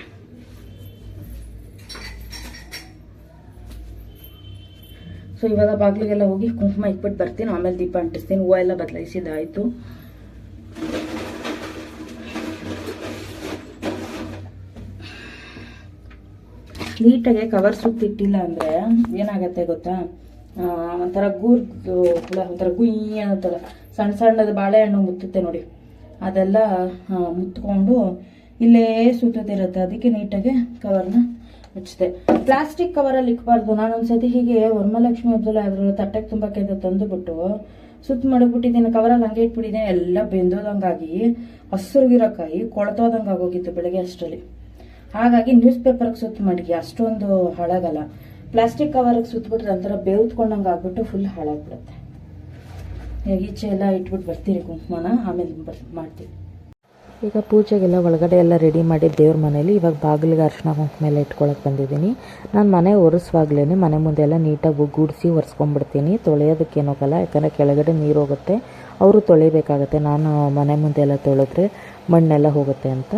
Speaker 1: ಸೊ ಇವಾಗ ಬಾಗಿಲಿಗೆಲ್ಲ ಹೋಗಿ ಕುಂಕುಮ ಇಟ್ಬಿಟ್ಟು ಬರ್ತೀನಿ, ಆಮೇಲೆ ದೀಪ ಅಂಟಿಸ್ತೀನಿ. ಹೂವು ಎಲ್ಲ ಬದಲಾಯಿಸಿದಾಯಿತು. ನೀಟಾಗಿ ಕವರ್ ಸುತ್ತಿಟ್ಟಿಲ್ಲ ಅಂದರೆ ಏನಾಗತ್ತೆ ಗೊತ್ತಾ, ಒಂಥರ ಗೂರ್ದು ಹುಳ, ಒಂಥರ ಗುಯ್ಯ ಅನ್ನೋತರ ಸಣ್ಣದ ಬಾಳೆಹಣ್ಣು ಮುತ್ತುತ್ತೆ ನೋಡಿ, ಅದೆಲ್ಲ ಮುತ್ಕೊಂಡು ಇಲ್ಲೇ ಸುತ್ತದಿರುತ್ತೆ. ಅದಕ್ಕೆ ನೀಟಾಗಿ ಕವರ್ನ ಮುಚ್ಚಿದೆ. ಪ್ಲಾಸ್ಟಿಕ್ ಕವರಲ್ಲಿ ಇಕ್ಬಾರ್ದು. ನಾನೊಂದ್ಸತಿ ಹೀಗೆ ವರಮಹಾಲಕ್ಷ್ಮಿ ಹಬ್ಬದಲ್ಲಿ ಅದ್ರ ತಟ್ಟೆಗೆ ತುಂಬಕ್ಕೆ ಅಂತ ತಂದುಬಿಟ್ಟು ಸುತ್ತ ಮಡಗ್ಬಿಟ್ಟಿದ್ದೀನಿ. ಕವರಲ್ಲಿ ಹಂಗೆ ಇಟ್ಬಿಟ್ಟಿದ್ದೀನಿ. ಎಲ್ಲ ಬೆಂದೋದಂಗಾಗಿ ಹಸ್ರುಗಿರೋಕಾಯಿ ಕೊಳ್ತೋದಂಗೆ ಆಗೋಗಿತ್ತು ಬೆಳಗ್ಗೆ ಅಷ್ಟರಲ್ಲಿ. ಹಾಗಾಗಿ ನ್ಯೂಸ್ ಪೇಪರ್ಗೆ ಸುತ್ತ ಮಡಗಿ ಅಷ್ಟೊಂದು ಹಾಳಾಗಲ್ಲ. ಪ್ಲಾಸ್ಟಿಕ್ ಕವರ್ಗೆ ಸುತ್ತಬಿಟ್ರೆ ಒಂಥರ ಬೇವ್ತ್ಕೊಂಡಂಗೆ ಆಗ್ಬಿಟ್ಟು ಫುಲ್ ಹಾಳಾಗ್ಬಿಡುತ್ತೆ. ಈಚೆ ಎಲ್ಲ ಇಟ್ಬಿಟ್ಟು ಬರ್ತೀರಿ ಕುಂಕುಮನ, ಆಮೇಲೆ ಮಾಡ್ತೀವಿ.
Speaker 2: ಈಗ ಪೂಜೆಗೆಲ್ಲ ಒಳಗಡೆ ಎಲ್ಲ ರೆಡಿ ಮಾಡಿ ದೇವ್ರ ಮನೇಲಿ ಇವಾಗ ಬಾಗಿಲಿಗೆ ಅರಿಶಿನ ಕುಂಕುಮ ಎಲ್ಲ ಇಟ್ಕೊಳಕ್ಕೆ ಬಂದಿದ್ದೀನಿ. ನಾನು ಮನೆ ಒರೆಸುವಾಗ್ಲೇ ಮನೆ ಮುಂದೆ ಎಲ್ಲ ನೀಟಾಗಿ ಗೂಡಿಸಿ ಒರೆಸ್ಕೊಂಡ್ಬಿಡ್ತೀನಿ. ತೊಳೆಯೋದಕ್ಕೇನು ಹೋಗಲ್ಲ, ಯಾಕಂದರೆ ಕೆಳಗಡೆ ನೀರು ಹೋಗುತ್ತೆ, ಅವರು ತೊಳಿಬೇಕಾಗತ್ತೆ. ನಾನು ಮನೆ ಮುಂದೆ ಎಲ್ಲ ತೊಳೆದ್ರೆ ಮಣ್ಣೆಲ್ಲ ಹೋಗುತ್ತೆ ಅಂತ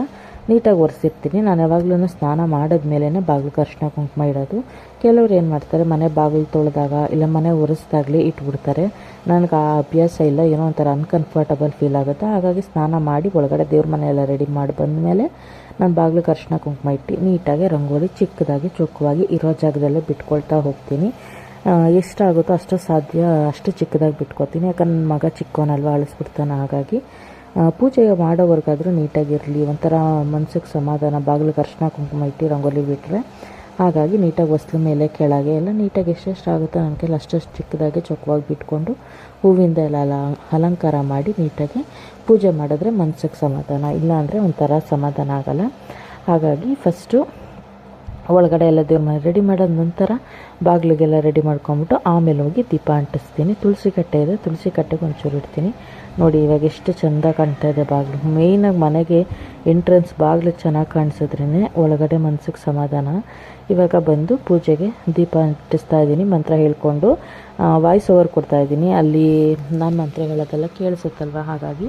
Speaker 2: ನೀಟಾಗಿ ಒರೆಸಿರ್ತೀನಿ. ನಾನು ಯಾವಾಗಲೂ ಸ್ನಾನ ಮಾಡಿದ್ಮೇಲೆ ಬಾಗಿಲಿಗೆ ಅರಿಶಿನ ಕುಂಕುಮ ಇಡೋದು. ಕೆಲವ್ರು ಏನು ಮಾಡ್ತಾರೆ, ಮನೆ ಬಾಗಿಲು ತೊಳೆದಾಗ ಇಲ್ಲ ಮನೆ ಒರೆಸ್ದಾಗಲೇ ಇಟ್ಬಿಡ್ತಾರೆ. ನನಗೆ ಆ ಅಭ್ಯಾಸ ಇಲ್ಲ, ಏನೋ ಒಂಥರ ಅನ್ಕಂಫರ್ಟಬಲ್ ಫೀಲ್ ಆಗುತ್ತೆ. ಹಾಗಾಗಿ ಸ್ನಾನ ಮಾಡಿ ಒಳಗಡೆ ದೇವ್ರ ಮನೆ ಎಲ್ಲ ರೆಡಿ ಮಾಡಿ ಬಂದಮೇಲೆ ನಾನು ಬಾಗಿಲಿಗೆ ಅರಿಶಿನ ಕುಂಕುಮ ಇಟ್ಟು ನೀಟಾಗಿ ರಂಗೋಲಿ ಚಿಕ್ಕದಾಗಿ ಚೊಕ್ಕವಾಗಿ ಇರೋ ಜಾಗದಲ್ಲೇ ಬಿಟ್ಕೊಳ್ತಾ ಹೋಗ್ತೀನಿ. ಎಷ್ಟಾಗುತ್ತೋ ಅಷ್ಟು ಸಾಧ್ಯ ಅಷ್ಟು ಚಿಕ್ಕದಾಗಿ ಬಿಟ್ಕೊತೀನಿ. ಯಾಕಂದ್ರೆ ನನ್ನ ಮಗ ಚಿಕ್ಕವನಲ್ವ, ಅಳಿಸ್ಬಿಡ್ತಾನೆ. ಹಾಗಾಗಿ ಪೂಜೆ ಮಾಡೋವರೆಗಾದರೂ ನೀಟಾಗಿರಲಿ, ಒಂಥರ ಮನ್ಸಿಗೆ ಸಮಾಧಾನ. ಬಾಗಿಲಿಗೆ ಅರಿಶಿನ ಕುಂಕುಮ ಇಟ್ಟು ರಂಗೋಲಿ ಬಿಟ್ಟರೆ ಹಾಗಾಗಿ ನೀಟಾಗಿ ಹೊಸ್ಲು ಮೇಲೆ ಕೆಳಗೆ ಎಲ್ಲ ನೀಟಾಗಿ ಎಷ್ಟೆಷ್ಟು ಆಗುತ್ತೋ ನನ್ನ ಕೈಲಿ ಅಷ್ಟಷ್ಟು ಚಿಕ್ಕದಾಗಿ ಚೊಕ್ಕವಾಗಿ ಬಿಟ್ಕೊಂಡು ಹೂವಿಂದ ಎಲ್ಲ ಅಲಂಕಾರ ಮಾಡಿ ನೀಟಾಗಿ ಪೂಜೆ ಮಾಡಿದ್ರೆ ಮನ್ಸಿಗೆ ಸಮಾಧಾನ. ಇಲ್ಲಾಂದರೆ ಒಂಥರ ಸಮಾಧಾನ ಆಗಲ್ಲ. ಹಾಗಾಗಿ ಫಸ್ಟು ಒಳಗಡೆ ಎಲ್ಲ ದೇವ್ರ ಮನೆ ರೆಡಿ ಮಾಡೋದ ನಂತರ ಬಾಗಿಲಿಗೆಲ್ಲ ರೆಡಿ ಮಾಡ್ಕೊಂಬಿಟ್ಟು ಆಮೇಲೆ ಹೋಗಿ ದೀಪ ಅಂಟಿಸ್ತೀನಿ. ತುಳಸಿ ಕಟ್ಟೆ ಇದೆ, ತುಳಸಿ ಕಟ್ಟೆಗೆ ಒಂಚೂರು ಇಡ್ತೀನಿ. ನೋಡಿ ಇವಾಗ ಎಷ್ಟು ಚೆಂದ ಕಾಣ್ತಾ ಇದೆ ಬಾಗಿಲು. ಮೇಯ್ನಾಗಿ ಮನೆಗೆ ಎಂಟ್ರೆನ್ಸ್ ಬಾಗಿಲು ಚೆನ್ನಾಗಿ ಕಾಣಿಸಿದ್ರೇ ಒಳಗಡೆ ಮನ್ಸಿಗೆ ಸಮಾಧಾನ. ಇವಾಗ ಬಂದು ಪೂಜೆಗೆ ದೀಪ ಅಂಟಿಸ್ತಾ ಇದ್ದೀನಿ. ಮಂತ್ರ ಹೇಳ್ಕೊಂಡು ವಾಯ್ಸ್ ಓವರ್ ಕೊಡ್ತಾ ಇದ್ದೀನಿ. ಅಲ್ಲಿ ನಾನು ಮಂತ್ರ ಹೇಳೋದೆಲ್ಲ ಕೇಳಿಸುತ್ತಲ್ವ, ಹಾಗಾಗಿ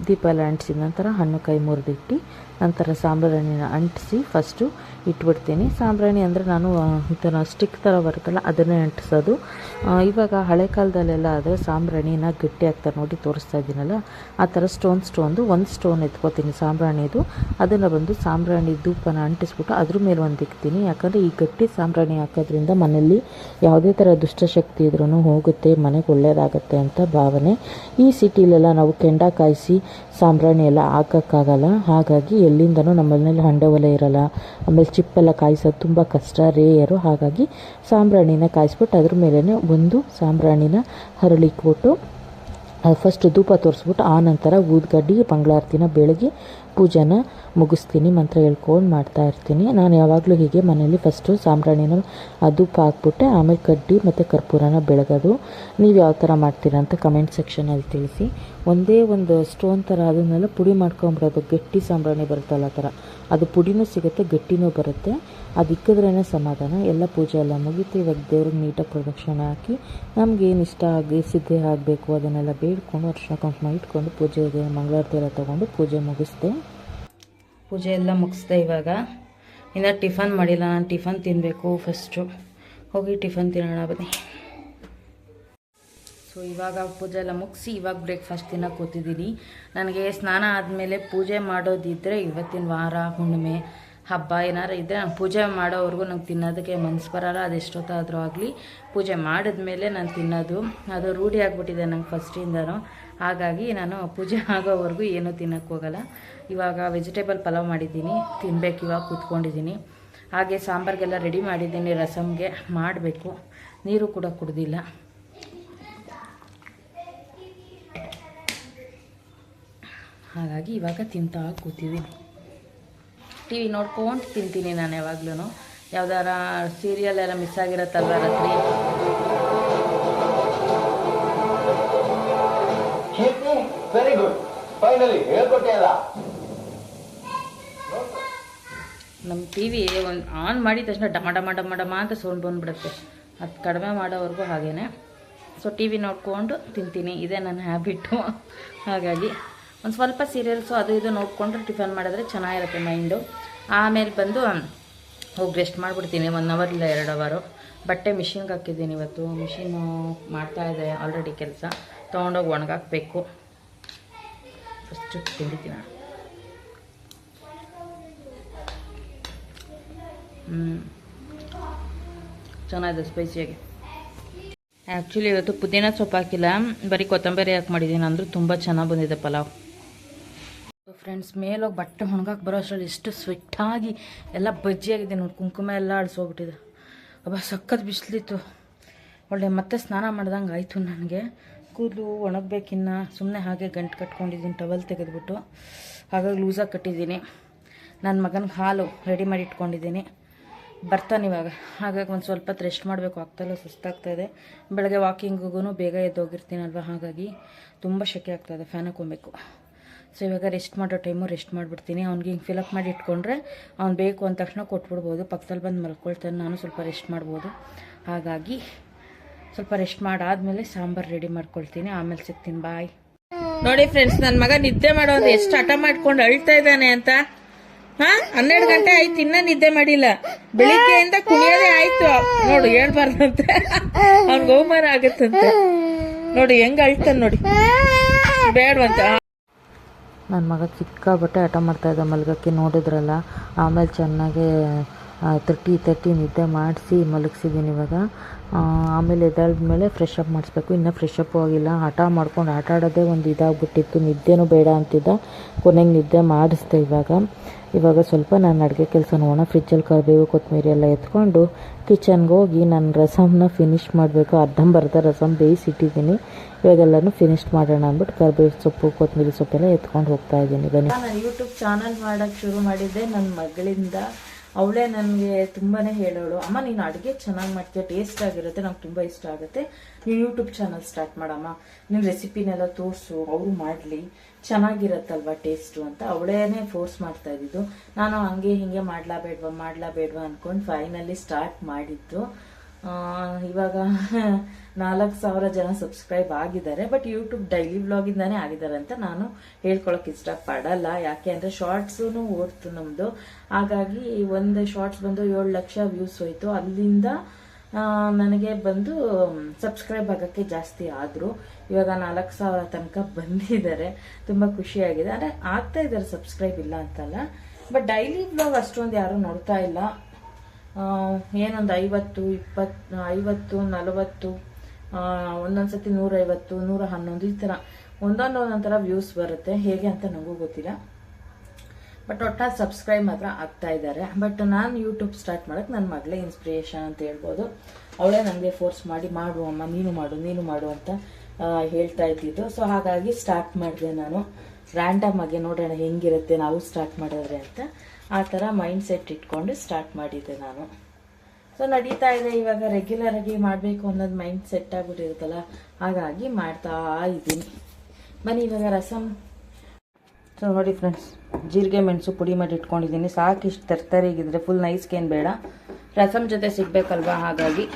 Speaker 2: ದೀಪ ಎಲ್ಲ ಅಂಟಿಸಿದ ನಂತರ ಹಣ್ಣು ಕೈ ಮುರಿದಿಟ್ಟು ನಂತರ ಸಾಂಬ್ರಾಣಿನ ಅಂಟಿಸಿ ಫಸ್ಟು ಇಟ್ಬಿಡ್ತೀನಿ. ಸಾಂಬ್ರಾಣಿ ಅಂದರೆ ನಾನು ಈ ಥರ ಸ್ಟಿಕ್ ಥರ ಬರುತ್ತಲ್ಲ ಅದನ್ನೇ ಅಂಟಿಸೋದು. ಇವಾಗ ಹಳೆ ಕಾಲದಲ್ಲೆಲ್ಲ ಆದರೆ ಸಾಂಬ್ರಾಣಿನ ಗಟ್ಟಿ ಆಗ್ತಾರೆ ನೋಡಿ, ತೋರಿಸ್ತಾ ಇದ್ದೀನಲ್ಲ ಆ ಥರ ಒಂದು ಸ್ಟೋನ್ ಎತ್ಕೋತೀನಿ ಸಾಂಬ್ರಾಣಿದು. ಅದನ್ನು ಬಂದು ಸಾಂಬ್ರಾಣಿ ಧೂಪನ ಅಂಟಿಸ್ಬಿಟ್ಟು ಅದ್ರ ಮೇಲೆ ಒಂದು ಇಕ್ತೀನಿ. ಯಾಕಂದರೆ ಈ ಗಟ್ಟಿ ಸಾಂಬ್ರಾಣಿ ಹಾಕೋದ್ರಿಂದ ಮನೆಯಲ್ಲಿ ಯಾವುದೇ ಥರ ದುಷ್ಟಶಕ್ತಿ ಇದ್ರೂ ಹೋಗುತ್ತೆ, ಮನೆಗೆ ಒಳ್ಳೆಯದಾಗತ್ತೆ ಅಂತ ಭಾವನೆ. ಈ ಸಿಟಿಲೆಲ್ಲ ನಾವು ಕೆಂಡ ಕಾಯಿಸಿ ಸಾಂಬ್ರಾಣಿ ಎಲ್ಲ ಹಾಕೋಕ್ಕಾಗಲ್ಲ. ಹಾಗಾಗಿ ಎಲ್ಲಿಂದನೂ ನಮ್ಮ ಮನೇಲಿ ಹಂಡೆ ಒಲೆ ಇರಲ್ಲ, ಆಮೇಲೆ ಚಿಪ್ಪೆಲ್ಲ ಕಾಯಿಸೋದು ತುಂಬ ಕಷ್ಟ, ರೇಯರು. ಹಾಗಾಗಿ ಸಾಂಬ್ರಾಣಿನ ಕಾಯಿಸ್ಬಿಟ್ಟು ಅದ್ರ ಮೇಲೇ ಒಂದು ಸಾಂಬ್ರಾಣಿನ ಹರಳಿಕ್ಬಿಟ್ಟು ಫಸ್ಟ್ ಧೂಪ ತೋರಿಸ್ಬಿಟ್ಟು ಆ ನಂತರ ಊದ್ಗಡ್ಡಿ ಮಂಗಳಾರತಿನ ಬೆಳಗ್ಗೆ ಪೂಜೆನ ಮುಗಿಸ್ತೀನಿ. ಮಂತ್ರ ಹೇಳ್ಕೊಂಡು ಮಾಡ್ತಾ ಇರ್ತೀನಿ. ನಾನು ಯಾವಾಗಲೂ ಹೀಗೆ ಮನೇಲಿ ಫಸ್ಟು ಸಾಂಬ್ರಾಣಿನ ಧೂಪ ಹಾಕ್ಬಿಟ್ಟೆ ಆಮೇಲೆ ಕಡ್ಡಿ ಮತ್ತು ಕರ್ಪೂರನ ಬೆಳಗೋದು. ನೀವು ಯಾವ ಥರ ಮಾಡ್ತೀರಾ ಅಂತ ಕಮೆಂಟ್ ಸೆಕ್ಷನಲ್ಲಿ ತಿಳಿಸಿ. ಒಂದೇ ಒಂದು ಸ್ಟೋನ್ ಥರ ಅದನ್ನೆಲ್ಲ ಪುಡಿ ಮಾಡ್ಕೊಂಬಿಡೋದು. ಗಟ್ಟಿ ಸಾಂಬ್ರಾಣಿ ಬರುತ್ತಲ್ಲ ಆ ಥರ, ಅದು ಪುಡಿನೂ ಸಿಗುತ್ತೆ, ಗಟ್ಟಿನೂ ಬರುತ್ತೆ. ಅದು ಇಕ್ಕಿದ್ರೇ ಸಮಾಧಾನ. ಎಲ್ಲ ಪೂಜೆ ಎಲ್ಲ ಮುಗೀತು. ಇವಾಗ ದೇವ್ರಿಗೆ ನೀಟಾಗಿ ಪ್ರದಕ್ಷಿಣೆ ಹಾಕಿ ನಮಗೇನು ಇಷ್ಟ ಆಗಿ ಸಿದ್ಧಿ ಆಗಬೇಕು ಅದನ್ನೆಲ್ಲ ಬೇಡ್ಕೊಂಡು ಅರಿಶಿನ ಕುಂಕುಮ ಇಟ್ಕೊಂಡು ಪೂಜೆಗೆ ಮಂಗಳಾರತಿ ಎಲ್ಲ ತೊಗೊಂಡು ಪೂಜೆ ಮುಗಿಸ್ದೆ.
Speaker 1: ಪೂಜೆ ಎಲ್ಲ ಮುಗಿಸ್ದೆ. ಇವಾಗ ಇನ್ನು ಟಿಫನ್ ಮಾಡಿಲ್ಲ. ನಾನು ಟಿಫನ್ ತಿನ್ನಬೇಕು. ಫಸ್ಟು ಹೋಗಿ ಟಿಫನ್ ತಿನ್ನೋಣ ಬನ್ನಿ. ಸೊ ಇವಾಗ ಪೂಜೆ ಎಲ್ಲ ಮುಗಿಸಿ ಇವಾಗ ಬ್ರೇಕ್ಫಾಸ್ಟ್ ತಿನ್ನೋಕೆ ಕೂತಿದ್ದೀನಿ. ನನಗೆ ಸ್ನಾನ ಆದಮೇಲೆ ಪೂಜೆ ಮಾಡೋದಿದ್ದರೆ ಇವತ್ತಿನ ವಾರ ಹುಣ್ಣಿಮೆ ಹಬ್ಬ ಏನಾರು ಇದ್ದರೆ ನಾನು ಪೂಜೆ ಮಾಡೋವರೆಗೂ ನಂಗೆ ತಿನ್ನೋದಕ್ಕೆ ಮನಸ್ಸು ಬರೋಲ್ಲ. ಅದೆಷ್ಟೊತ್ತಾದರೂ ಆಗಲಿ ಪೂಜೆ ಮಾಡಿದ್ಮೇಲೆ ನಾನು ತಿನ್ನೋದು. ಅದು ರೂಢಿ ಆಗಿಬಿಟ್ಟಿದೆ ನಂಗೆ ಫಸ್ಟಿಂದನೂ. ಹಾಗಾಗಿ ನಾನು ಪೂಜೆ ಆಗೋವರೆಗೂ ಏನೂ ತಿನ್ನೋಕ್ಕೆ ಹೋಗಲ್ಲ. ಇವಾಗ ವೆಜಿಟೇಬಲ್ ಪಲಾವ್ ಮಾಡಿದ್ದೀನಿ, ತಿನ್ಬೇಕು. ಇವಾಗ ಕೂತ್ಕೊಂಡಿದ್ದೀನಿ. ಹಾಗೆ ಸಾಂಬಾರಿಗೆಲ್ಲ ರೆಡಿ ಮಾಡಿದ್ದೀನಿ. ರಸಮ್ಗೆ ಮಾಡಬೇಕು. ನೀರು ಕೂಡ ಕುಡ್ದಿಲ್ಲ. ಹಾಗಾಗಿ ಇವಾಗ ತಿಂತಾ ಕೂತಿದ್ದೀನಿ. ಟಿ ವಿ ನೋಡ್ಕೊಂಡು ತಿಂತೀನಿ ನಾನು ಯಾವಾಗ್ಲೂ. ಯಾವ್ದಾರ ಸೀರಿಯಲ್ ಎಲ್ಲ ಮಿಸ್ ಆಗಿರತ್ತಲ್ವ ರಾತ್ರಿ.
Speaker 4: ವೆರಿ ಗುಡ್, ಫೈನಲಿ ಹೇಳ್ಕೊಟ್ಟೆ ಅಲ್ಲ.
Speaker 1: ನಮ್ಮ ಟಿ ವಿ ಒಂದು ಆನ್ ಮಾಡಿದ ತಕ್ಷಣ ಡಮ ಡಮ ಡಮ ಡಮ ಅಂತ ಸೌಂಡ್ ಬಂದುಬಿಡುತ್ತೆ. ಅದು ಕಡಿಮೆ ಮಾಡೋವರೆಗೂ ಹಾಗೇ. ಸೊ ಟಿ ವಿ ನೋಡಿಕೊಂಡು ತಿಂತೀನಿ, ಇದೇ ನನ್ನ ಹ್ಯಾಬಿಟ್ಟು. ಹಾಗಾಗಿ ಒಂದು ಸ್ವಲ್ಪ ಸೀರಿಯಲ್ಸು ಅದು ಇದು ನೋಡಿಕೊಂಡ್ರೆ ಟಿಫನ್ ಮಾಡಿದ್ರೆ ಚೆನ್ನಾಗಿರುತ್ತೆ ಮೈಂಡು. ಆಮೇಲೆ ಬಂದು ಹೋಗಿ ರೆಸ್ಟ್ ಮಾಡಿಬಿಡ್ತೀನಿ 1 ಅವರ್ ಇಲ್ಲ 2 ಅವರು. ಬಟ್ಟೆ ಮಿಷಿನ್ಗೆ ಹಾಕಿದ್ದೀನಿ ಇವತ್ತು. ಮಿಷಿನ್ನು ಮಾಡ್ತಾಯಿದೆ ಆಲ್ರೆಡಿ ಕೆಲಸ. ತೊಗೊಂಡೋಗಿ ಒಣಗಾಕಬೇಕು. ಫಸ್ಟು ತಿಂಡಿದ್ದೀನಿ. ಚೆನ್ನಾಗಿದೆ ಸ್ಪೈಸಿಯಾಗಿ. ಆ್ಯಕ್ಚುಲಿ ಇವತ್ತು ಪುದೀನ ಸೊಪ್ಪು ಹಾಕಿಲ್ಲ, ಬರೀ ಕೊತ್ತಂಬರಿ ಹಾಕಿ ಮಾಡಿದ್ದೀನಿ. ಅಂದರೂ ತುಂಬ ಚೆನ್ನಾಗಿ ಬಂದಿದೆ ಪಲಾವ್. ಫ್ರೆಂಡ್ಸ್ ಮೇಲೋಗಿ ಬಟ್ಟೆ ಒಣಗಕ್ಕೆ ಬರೋ ಅಷ್ಟರಲ್ಲಿ ಎಷ್ಟು ಸ್ವೆಟ್ಟಾಗಿ ಎಲ್ಲ ಬಜ್ಜಿಯಾಗಿದೆ ನೋಡಿ, ಕುಂಕುಮ ಎಲ್ಲ ಅಳಿಸೋಗ್ಬಿಟ್ಟಿದೆ. ಅಬ್ಬಾ ಸಖತ್ ಬಿಸಿಲಿತ್ತು. ಒಳ್ಳೆ ಮತ್ತೆ ಸ್ನಾನ ಮಾಡ್ದಂಗೆ ಆಯಿತು. ನನಗೆ ಕೂದಲು ಒಣಗಬೇಕಿನ್ನ ಸುಮ್ಮನೆ ಹಾಗೆ ಗಂಟು ಕಟ್ಕೊಂಡಿದ್ದೀನಿ ಟವಲ್ ತೆಗೆದುಬಿಟ್ಟು. ಹಾಗಾಗಿ ಲೂಸಾಗಿ ಕಟ್ಟಿದ್ದೀನಿ. ನನ್ನ ಮಗನಿಗೆ ಹಾಲು ರೆಡಿ ಮಾಡಿ ಇಟ್ಕೊಂಡಿದ್ದೀನಿ, ಬರ್ತಾನೆ ಇವಾಗ. ಹಾಗಾಗಿ ಒಂದು ಸ್ವಲ್ಪ ಹೊತ್ತು ರೆಸ್ಟ್ ಮಾಡಬೇಕು, ಆಗ್ತಾಯಿಲ್ಲ, ಸುಸ್ತಾಗ್ತಾಯಿದೆ. ಬೆಳಗ್ಗೆ ವಾಕಿಂಗಿಗೂ ಬೇಗ ಎದ್ದೋಗಿರ್ತೀನಲ್ವ, ಹಾಗಾಗಿ ತುಂಬ ಶೆಕೆ ಆಗ್ತಾಯಿದೆ, ಫ್ಯಾನ್ ಹಾಕೊಬೇಕು. ಸೊ ಇವಾಗ ರೆಸ್ಟ್ ಮಾಡೋ ಟೈಮು ರೆಸ್ಟ್ ಮಾಡಿಬಿಡ್ತೀನಿ. ಅವ್ನಿಗೆ ಹಿಂಗೆ ಫಿಲಪ್ ಮಾಡಿ ಇಟ್ಕೊಂಡ್ರೆ ಅವ್ನು ಬೇಕು ಅಂದ ತಕ್ಷಣ ಕೊಟ್ಬಿಡ್ಬೋದು, ಪಕ್ಕದಲ್ಲಿ ಬಂದು ಮಲ್ಕೊಳ್ತಾನೆ, ನಾನು ಸ್ವಲ್ಪ ರೆಸ್ಟ್ ಮಾಡ್ಬೋದು. ಹಾಗಾಗಿ ಸ್ವಲ್ಪ ರೆಸ್ಟ್ ಮಾಡಾದ್ಮೇಲೆ ಸಾಂಬಾರು ರೆಡಿ ಮಾಡ್ಕೊಳ್ತೀನಿ, ಆಮೇಲೆ ಸಿಗ್ತೀನಿ. ಬಾಯ್. ನೋಡಿ ಫ್ರೆಂಡ್ಸ್, ನನ್ನ ಮಗ ನಿದ್ದೆ ಮಾಡೋದು ಎಷ್ಟು ಹಠ ಮಾಡ್ಕೊಂಡು ಅಳ್ತಾ ಇದ್ದಾನೆ ಅಂತ. 12 ಗಂಟೆ ಆಯ್ತು, ಇನ್ನೂ ನಿದ್ದೆ ಮಾಡಿಲ್ಲ. ಬೆಳಿಗ್ಗೆಯಿಂದ ಕುಣಿಯೋದೇ ಆಯ್ತು. ನೋಡು, ಹೇಳ್ಬಾರ್ದಂತೆ, ಅವ್ನಿಗೆ ಅವಮಾನ ಆಗುತ್ತಂತೆ. ನೋಡಿ ಹೆಂಗ ಅಳ್ತಾನೆ ನೋಡಿ, ಬೇಡವಂತ.
Speaker 2: ನನ್ನ ಮಗ ಸಿಕ್ಕಾಬಟ್ಟೆ ಹಠ ಮಾಡ್ತಾಯಿದ್ದ ಮಲಗಕ್ಕೆ, ನೋಡಿದ್ರಲ್ಲ. ಆಮೇಲೆ ಚೆನ್ನಾಗಿ ತಟ್ಟಿ ನಿದ್ದೆ ಮಾಡಿಸಿ ಮಲಗಿಸಿದ್ದೀನಿ ಇವಾಗ. ಆಮೇಲೆ ಎದ್ದಾದ್ಮೇಲೆ ಫ್ರೆಶ್ ಅಪ್ ಮಾಡಿಸ್ಬೇಕು. ಇನ್ನೂ ಫ್ರೆಶ್ ಅಪ್ ಆಗಿಲ್ಲ, ಹಠ ಮಾಡ್ಕೊಂಡು ಆಟ ಆಡೋದೇ ಒಂದು ಇದಾಗ್ಬಿಟ್ಟಿತ್ತು. ನಿದ್ದೆನೂ ಬೇಡ ಅಂತಿದ್ದ, ಕೊನೆಗೆ ನಿದ್ದೆ ಮಾಡಿಸ್ದೆ. ಇವಾಗ ಸ್ವಲ್ಪ ನಾನು ಅಡುಗೆ ಕೆಲಸ ನೋಡೋಣ. ಫ್ರಿಜ್ಜಲ್ಲಿ ಕರಿಬೇವು ಕೊತ್ತಂಬರಿ ಎಲ್ಲ ಎತ್ಕೊಂಡು ಕಿಚನ್ಗೆ ಹೋಗಿ ನಾನು ರಸಮ್ನ ಫಿನಿಷ್ ಮಾಡಬೇಕು. ಅರ್ಧಂಬರ್ಧ ರಸಮ್ ಬೇಯಿಸಿಟ್ಟಿದ್ದೀನಿ, ಇವಾಗೆಲ್ಲನೂ ಫಿನಿಶ್ ಮಾಡೋಣ ಅಂದ್ಬಿಟ್ಟು ಕರಿಬೇವು ಸೊಪ್ಪು ಕೊತ್ತಂಬರಿ ಸೊಪ್ಪೆಲ್ಲ ಎತ್ಕೊಂಡು ಹೋಗ್ತಾ ಇದ್ದೀನಿ. ಬನ್ನಿ.
Speaker 1: ನಾನು ಯೂಟ್ಯೂಬ್ ಚಾನಲ್ ಮಾಡೋಕ್ಕೆ ಶುರು ಮಾಡಿದ್ದೆ ನನ್ನ ಮಗಳಿಂದ. ಅವಳೇ ನನಗೆ ತುಂಬಾ ಹೇಳೋಳು, ಅಮ್ಮ ನೀನು ಅಡುಗೆ ಚೆನ್ನಾಗಿ ಮಾಡ್ತೀಯ, ಟೇಸ್ಟ್ ಆಗಿರುತ್ತೆ, ನಂಗೆ ತುಂಬ ಇಷ್ಟ ಆಗುತ್ತೆ, ನೀನು ಯೂಟ್ಯೂಬ್ ಚಾನಲ್ ಸ್ಟಾರ್ಟ್ ಮಾಡಮ್ಮ, ನೀನು ರೆಸಿಪಿನೆಲ್ಲ ತೋರಿಸು, ಅವರು ಮಾಡಲಿ, ಚೆನ್ನಾಗಿರತ್ತಲ್ವ ಟೇಸ್ಟು ಅಂತ ಅವಳೇನೇ ಫೋರ್ಸ್ ಮಾಡ್ತಾ ಇದ್ದಿದ್ದು. ನಾನು ಹಂಗೆ ಹಿಂಗೆ ಮಾಡಲಾ ಬೇಡವಾ ಅಂದ್ಕೊಂಡು ಫೈನಲಿ ಸ್ಟಾರ್ಟ್ ಮಾಡಿದ್ದು. ಇವಾಗ 4,000 ಜನ ಸಬ್ಸ್ಕ್ರೈಬ್ ಆಗಿದ್ದಾರೆ. ಬಟ್ ಯೂಟ್ಯೂಬ್ ಡೈಲಿ ವ್ಲಾಗಿಂದಾನೇ ಆಗಿದ್ದಾರೆ ಅಂತ ನಾನು ಹೇಳ್ಕೊಳಕ್ಕೆ ಇಷ್ಟಪಡಲ್ಲ. ಯಾಕೆ ಅಂದರೆ ಶಾರ್ಟ್ಸೂ ಓಡ್ತು ನಮ್ಮದು. ಹಾಗಾಗಿ ಒಂದು ಶಾರ್ಟ್ಸ್ ಬಂದು 7 ಲಕ್ಷ ವ್ಯೂಸ್ ಹೋಯಿತು. ಅಲ್ಲಿಂದ ನನಗೆ ಬಂದು ಸಬ್ಸ್ಕ್ರೈಬ್ ಆಗೋಕ್ಕೆ ಜಾಸ್ತಿ ಆದರು. ಇವಾಗ 4,000 ತನಕ ಬಂದಿದ್ದಾರೆ. ತುಂಬ ಖುಷಿಯಾಗಿದೆ. ಅಂದರೆ ಆಗ್ತಾ ಇದ್ದಾರೆ ಸಬ್ಸ್ಕ್ರೈಬ್, ಇಲ್ಲ ಅಂತಲ್ಲ. ಬಟ್ ಡೈಲಿ ವ್ಲಾಗ್ ಅಷ್ಟೊಂದು ಯಾರೂ ನೋಡ್ತಾ ಇಲ್ಲ. ಏನೊಂದು 50, 20, 40, ಒಂದೊಂದ್ಸತಿ 150, 111 ಈ ಥರ ಒಂದೊಂಥರ ವ್ಯೂಸ್ ಬರುತ್ತೆ. ಹೇಗೆ ಅಂತ ನನಗೂ ಗೊತ್ತಿಲ್ಲ. ಬಟ್ ಒಟ್ಟಾಗಿ ಸಬ್ಸ್ಕ್ರೈಬ್ ಮಾತ್ರ ಆಗ್ತಾ ಇದ್ದಾರೆ. ಬಟ್ ನಾನು ಯೂಟ್ಯೂಬ್ ಸ್ಟಾರ್ಟ್ ಮಾಡೋಕ್ಕೆ ನನ್ನ ಮಗಳೇ ಇನ್ಸ್ಪಿರೇಷನ್ ಅಂತ ಹೇಳ್ಬೋದು. ಅವಳೇ ನನಗೆ ಫೋರ್ಸ್ ಮಾಡಿ ಮಾಡು ಅಮ್ಮ, ನೀನು ಮಾಡು ಅಂತ ಹೇಳ್ತಾ ಇದ್ದಿದ್ದು. ಸೊ ಹಾಗಾಗಿ ಸ್ಟಾರ್ಟ್ ಮಾಡಿದೆ ನಾನು. ರ್ಯಾಂಡಮ್ ಆಗಿ ನೋಡೋಣ ಹೆಂಗಿರುತ್ತೆ ನಾವು ಸ್ಟಾರ್ಟ್ ಮಾಡಿದ್ರೆ ಅಂತ, ಆ ಥರ ಮೈಂಡ್ ಸೆಟ್ ಇಟ್ಕೊಂಡು ಸ್ಟಾರ್ಟ್ ಮಾಡಿದ್ದೆ ನಾನು. ಸೊ ನಡೀತಾ ಇದೆ. ಇವಾಗ ರೆಗ್ಯುಲರ್ ಆಗಿ ಮಾಡಬೇಕು ಅನ್ನೋದು ಮೈಂಡ್ ಸೆಟ್ ಆಗಿಬಿಟ್ಟಿರುತ್ತಲ್ಲ, ಹಾಗಾಗಿ ಮಾಡ್ತಾ ಇದ್ದೀನಿ. ಬನ್ನಿ ಇವಾಗ ರಸಮ್. ಸೊ ನೋಡಿ ಫ್ರೆಂಡ್ಸ್, ಜೀರಿಗೆ ಮೆಣಸು ಪುಡಿ ಮಾಡಿ ಇಟ್ಕೊಂಡಿದ್ದೀನಿ. ಸಾಕಿಷ್ಟು ತರ್ತರಿಗಿದ್ರೆ, ಫುಲ್ ನೈಸ್ಗೇನು ಬೇಡ, ರಸಮ್ ಜೊತೆ ಸಿಗಬೇಕಲ್ವ. ಹಾಗಾಗಿ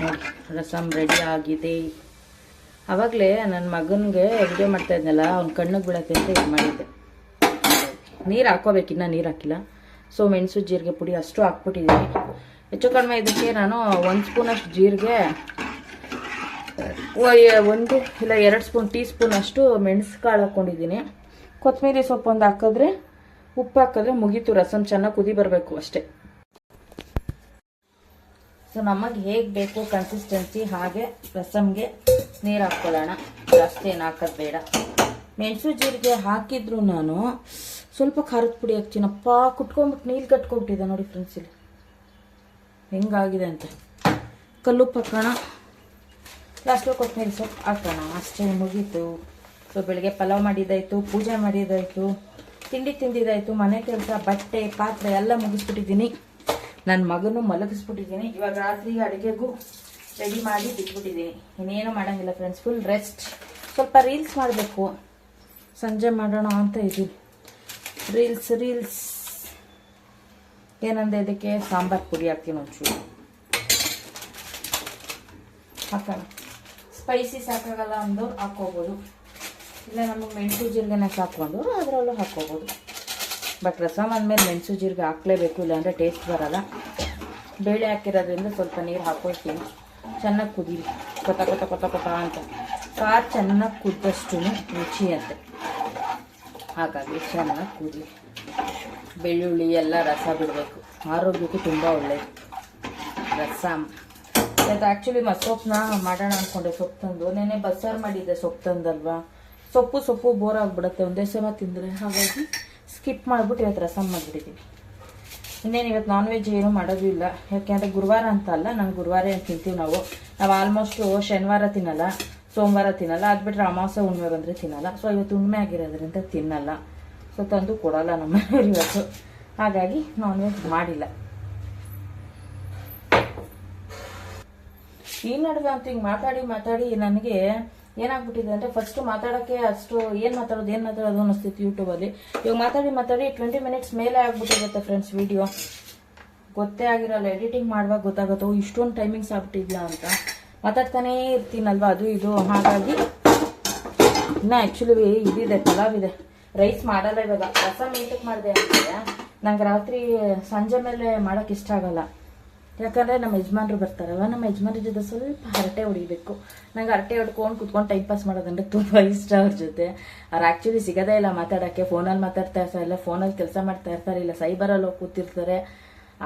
Speaker 1: ನೋಡಿ ರಸಮ್ ರೆಡಿ ಆಗಿದೆ. ಆವಾಗಲೇ ನನ್ನ ಮಗನಿಗೆ ವಿಡಿಯೋ ಮಾಡ್ತಾ ಇದ್ನಲ್ಲ, ಅವ್ನ ಕಣ್ಣಿಗೆ ಬೀಳತ್ತೆ ಅಂತ ಇದು ಮಾಡಿದ್ದೆ. ನೀರು ಹಾಕೋಬೇಕು, ಇನ್ನೂ ನೀರು ಹಾಕಿಲ್ಲ. ಸೊ ಮೆಣಸು ಜೀರಿಗೆ ಪುಡಿ ಅಷ್ಟು ಹಾಕ್ಬಿಟ್ಟಿದ್ದೀನಿ. ಹೆಚ್ಚು ಕಡಿಮೆ ಇದಕ್ಕೆ ನಾನು 1 ಸ್ಪೂನಷ್ಟು ಜೀರಿಗೆ, 1 ಇಲ್ಲ 2 ಸ್ಪೂನ್ ಟೀ ಸ್ಪೂನ್ ಅಷ್ಟು ಮೆಣಸು ಕಾಳು ಹಾಕ್ಕೊಂಡಿದ್ದೀನಿ. ಕೊತ್ತಂಬರಿ ಸೊಪ್ಪು ಒಂದು ಹಾಕಿದ್ರೆ, ಉಪ್ಪು ಹಾಕಿದ್ರೆ ಮುಗೀತು. ರಸಮ್ ಚೆನ್ನಾಗಿ ಕುದಿ ಬರಬೇಕು ಅಷ್ಟೇ. ಸೊ ನಮಗೆ ಹೇಗೆ ಬೇಕು ಕನ್ಸಿಸ್ಟೆನ್ಸಿ ಹಾಗೆ ರಸಮ್ಗೆ ನೀರು ಹಾಕ್ಕೊಳ್ಳೋಣ. ಜಾಸ್ತಿ ಏನು ಹಾಕೋದು ಬೇಡ. ಮೆಣಸು ಜೀರಿಗೆ ಹಾಕಿದ್ರು ನಾನು ಸ್ವಲ್ಪ ಖಾರದ ಪುಡಿ ಹಾಕ್ತೀನಪ್ಪ. ಕುಟ್ಕೊಂಬಿಟ್ಟು ನೀರು ಕಟ್ಕೊಬಿಟ್ಟಿದೆ ನೋಡಿ ಫ್ರೆಂಡ್ಸ್, ಇಲ್ಲಿ ಹೆಂಗಾಗಿದೆ ಅಂತ. ಕಲ್ಲುಪ್ಪು ಹಾಕೋಣ, ಲಾಸ್ಟಲ್ಲಿ ಕೊತ್ತಂಬರಿ ಸೊಪ್ಪು ಹಾಕೋಣ, ಅಷ್ಟೇ ಮುಗೀತು. ಸೊ ಬೆಳಗ್ಗೆ ಪಲಾವ್ ಮಾಡಿದ್ದಾಯಿತು, ಪೂಜೆ ಮಾಡಿದ್ದಾಯಿತು, ತಿಂಡಿ ತಿಂದಿದ್ದಾಯಿತು, ಮನೆ ಕೆಲಸ, ಬಟ್ಟೆ ಪಾತ್ರೆ ಎಲ್ಲ ಮುಗಿಸ್ಬಿಟ್ಟಿದ್ದೀನಿ. ನನ್ನ ಮಗನೂ ಮಲಗಿಸ್ಬಿಟ್ಟಿದ್ದೀನಿ. ಇವಾಗ ರಾತ್ರಿ ಅಡುಗೆಗೂ ರೆಡಿ ಮಾಡಿ ಬಿಟ್ಬಿಟ್ಟಿದ್ದೀನಿ. ಇನ್ನೇನು ಮಾಡೋಂಗಿಲ್ಲ ಫ್ರೆಂಡ್ಸ್, ಫುಲ್ ರೆಸ್ಟ್. ಸ್ವಲ್ಪ ರೀಲ್ಸ್ ಮಾಡಬೇಕು, ಸಂಜೆ ಮಾಡೋಣ ಅಂತ ಇದ್ದೀನಿ. ರೀಲ್ಸ್ ಏನಂದ್ರೆ ಇದಕ್ಕೆ ಸಾಂಬಾರು ಪುಡಿ ಹಾಕ್ತೀನಿ, ಒಂಚೂರು ಹಾಕೋಣ. ಸ್ಪೈಸಿ ಸಾಕಾಗಲ್ಲ ಅಂದವ್ರು ಹಾಕ್ಕೋಬೋದು, ಇಲ್ಲ ನಮಗೆ ಮೆಣಸು ಜೀರಿಗೆನ ಸಾಕೊಂಡವ್ರು ಅದರಲ್ಲೂ ಹಾಕ್ಕೋಬೋದು. ಬಟ್ ರಸಮ್ ಅಂದಮೇಲೆ ಮೆಣಸು ಜೀರಿಗೆ ಹಾಕಲೇಬೇಕು, ಇಲ್ಲಾಂದರೆ ಟೇಸ್ಟ್ ಬರೋಲ್ಲ. ಬೇಳೆ ಹಾಕಿರೋದ್ರಿಂದ ಸ್ವಲ್ಪ ನೀರು ಹಾಕ್ಕೊಳ್ತೀನಿ. ಚೆನ್ನಾಗಿ ಕುದೀಲಿ, ಕೊತ ಅಂತ. ಸಾರು ಚೆನ್ನಾಗಿ ಕುದ್ದಷ್ಟು ರುಚಿ ಅಂತೆ, ಹಾಗಾಗಿ ಚೆನ್ನಾಗಿ ಕುದಿ. ಬೆಳ್ಳುಳ್ಳಿ ಎಲ್ಲ ರಸ ಬಿಡಬೇಕು, ಆರೋಗ್ಯಕ್ಕೂ ತುಂಬ ಒಳ್ಳೆಯದು ರಸಮ್. ಇವತ್ತು ಆ್ಯಕ್ಚುಲಿ ಮಸೊಪ್ಪನ್ನ ಮಾಡೋಣ ಅಂದ್ಕೊಂಡೆ, ಸೊಪ್ಪು ತಂದು. ನೆನ್ನೆ ಬಸ್ಸಾರು ಮಾಡಿದ್ದೆ ಸೊಪ್ಪು ತಂದಲ್ವಾ, ಸೊಪ್ಪು ಬೋರ್ ಆಗಿಬಿಡುತ್ತೆ ಒಂದೇ ಸಲ ತಿಂದರೆ. ಹಾಗಾಗಿ ಸ್ಕಿಪ್ ಮಾಡಿಬಿಟ್ಟು ಇವತ್ತು ರಸಮ್ ಮಾಡಿಬಿಟ್ಟಿದ್ದೀನಿ. ಇನ್ನೇನು ಇವತ್ತು ನಾನ್ ವೆಜ್ ಏನೂ ಮಾಡೋದು ಇಲ್ಲ. ಯಾಕೆಂದರೆ ಗುರುವಾರ ಅಂತ ಅಲ್ಲ, ನಂಗೆ ಗುರುವಾರ ಏನು ತಿಂತೀವಿ ನಾವು ಆಲ್ಮೋಸ್ಟು ಶನಿವಾರ ತಿನ್ನಲ್ಲ, ಸೋಮವಾರ ತಿನ್ನಲ್ಲ, ಅದು ಬಿಟ್ಟರೆ ಅಮಾವಾಸ್ಯೆ ಹುಣ್ಣಿಮೆ ಬಂದರೆ ತಿನ್ನಲ್ಲ. ಸೊ ಇವತ್ತು ಹುಣ್ಣಿಮೆ ಆಗಿರೋದ್ರಿಂದ ತಿನ್ನಲ್ಲ. ಸೊ ತಂದು ಕೊಡಲ್ಲ ನಮ್ಮ ಮನೆಯವ್ರು ಇವತ್ತು. ಹಾಗಾಗಿ ನಾನ್ ವೆಜ್ ಮಾಡಿಲ್ಲ. ಈ ನಡುವೆ ಅಂತ ಹಿಂಗೆ ಮಾತಾಡಿ ನನಗೆ ಏನಾಗ್ಬಿಟ್ಟಿದೆ ಅಂದರೆ ಫಸ್ಟು ಮಾತಾಡೋಕ್ಕೆ ಅಷ್ಟು ಏನು ಮಾತಾಡೋದು ಅನ್ನಿಸ್ತಿತ್ತು ಯೂಟ್ಯೂಬಲ್ಲಿ. ಇವಾಗ ಮಾತಾಡಿ 20 ಮಿನಿಟ್ಸ್ ಮೇಲೆ ಆಗ್ಬಿಟ್ಟಿರುತ್ತೆ ಫ್ರೆಂಡ್ಸ್ ವಿಡಿಯೋ. ಗೊತ್ತೇ ಆಗಿರಲ್ಲ, ಎಡಿಟಿಂಗ್ ಮಾಡುವಾಗ ಗೊತ್ತಾಗುತ್ತೋ ಇಷ್ಟೊಂದು ಟೈಮಿಂಗ್ಸ್ ಆಗ್ಬಿಟ್ಟಿದ್ಲ ಅಂತ. ಮಾತಾಡ್ತಾನೇ ಇರ್ತೀನಲ್ವ ಅದು ಇದು. ಹಾಗಾಗಿ ಇನ್ನು ಆ್ಯಕ್ಚುಲಿ ಇದಿದೆ, ಪಲಾವ್ ಇದೆ. ರೈಸ್ ಮಾಡಲ್ಲ ಇವಾಗ. ರಸಮ್ ಏತಕ್ಕೆ ಮಾಡಿದೆ ಅಂದರೆ ನಂಗೆ ರಾತ್ರಿ ಸಂಜೆ ಮೇಲೆ ಮಾಡೋಕ್ಕೆ ಇಷ್ಟ ಆಗಲ್ಲ. ಯಾಕಂದರೆ ನಮ್ಮ ಯಜಮಾನ್ರು ಬರ್ತಾರಲ್ವ, ನಮ್ಮ ಯಜಮಾನ್ರ ಜೊತೆ ಸ್ವಲ್ಪ ಹರಟೆ ಹೊಡಿಬೇಕು. ನಂಗೆ ಹರಟೆ ಹೊಡ್ಕೊಂಡು ಕುತ್ಕೊಂಡು ಟೈಮ್ ಪಾಸ್ ಮಾಡೋದಂದ್ರೆ ತುಂಬ ಇಷ್ಟ ಅವ್ರ ಜೊತೆ. ಅವ್ರು ಆ್ಯಕ್ಚುಲಿ ಸಿಗೋದೇ ಇಲ್ಲ ಮಾತಾಡೋಕ್ಕೆ. ಫೋನಲ್ಲಿ ಮಾತಾಡ್ತಾ ಇರ್ತಾರೆ, ಇಲ್ಲ ಫೋನಲ್ಲಿ ಕೆಲಸ ಮಾಡ್ತಾ ಇರ್ತಾರೆ, ಇಲ್ಲ ಸೈಬರಲ್ಲಿ ಹೋಗಿ ಕೂತಿರ್ತಾರೆ.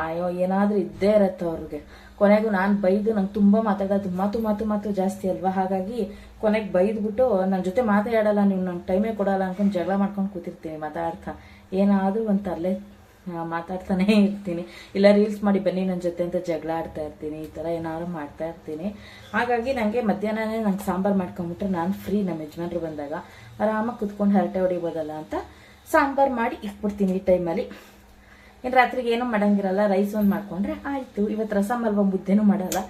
Speaker 1: ಅಯ್ಯೋ ಏನಾದರೂ ಇದ್ದೇ ಇರತ್ತೆ ಅವ್ರಿಗೆ. ಕೊನೆಗೂ ನಾನು ಬೈದು ನಂಗೆ ತುಂಬ ಮಾತಾಡೋದು ಮಾತು ಜಾಸ್ತಿ ಅಲ್ವಾ. ಹಾಗಾಗಿ ಕೊನೆಗೆ ಬೈದ್ಬಿಟ್ಟು ನನ್ನ ಜೊತೆ ಮಾತಾಡಲ್ಲ, ನೀವು ನಂಗೆ ಟೈಮೇ ಕೊಡಲ್ಲ ಅಂದ್ಕೊಂಡು ಜಗಳ ಮಾಡ್ಕೊಂಡು ಕೂತಿರ್ತೀನಿ ಮಾತಾಡ್ತಾ. ಏನಾದರೂ ಒಂದು ತರಲೆ ಮಾತಾಡ್ತಾನೇ ಇರ್ತೀನಿ. ಇಲ್ಲ ರೀಲ್ಸ್ ಮಾಡಿ ಬನ್ನಿ ನನ್ನ ಜೊತೆ ಅಂತ ಜಗಳ ಆಡ್ತಾ ಇರ್ತೀನಿ. ಈ ಥರ ಏನಾದ್ರು ಮಾಡ್ತಾ ಇರ್ತೀನಿ. ಹಾಗಾಗಿ ನನಗೆ ಮಧ್ಯಾಹ್ನನೇ ನಂಗೆ ಸಾಂಬಾರು ಮಾಡ್ಕೊಂಬಿಟ್ರೆ ನಾನು ಫ್ರೀ. ನಮ್ಮ ಯಜಮಾನ್ರು ಬಂದಾಗ ಆರಾಮಾಗಿ ಕುತ್ಕೊಂಡು ಹರಟೆ ಹೊಡಿಬೋದಲ್ಲ ಅಂತ ಸಾಂಬಾರು ಮಾಡಿ ಇಟ್ಬಿಡ್ತೀನಿ ಈ ಟೈಮಲ್ಲಿ. ಇನ್ನು ರಾತ್ರಿಗೆ ಏನೂ ಮಾಡೋಂಗಿರಲ್ಲ, ರೈಸ್ ಒಂದು ಮಾಡಿಕೊಂಡ್ರೆ ಆಯಿತು. ಇವತ್ತು ರಸಮ್ ಅಲ್ವಾ, ಮುದ್ದೆನೂ ಮಾಡಲ್ಲ.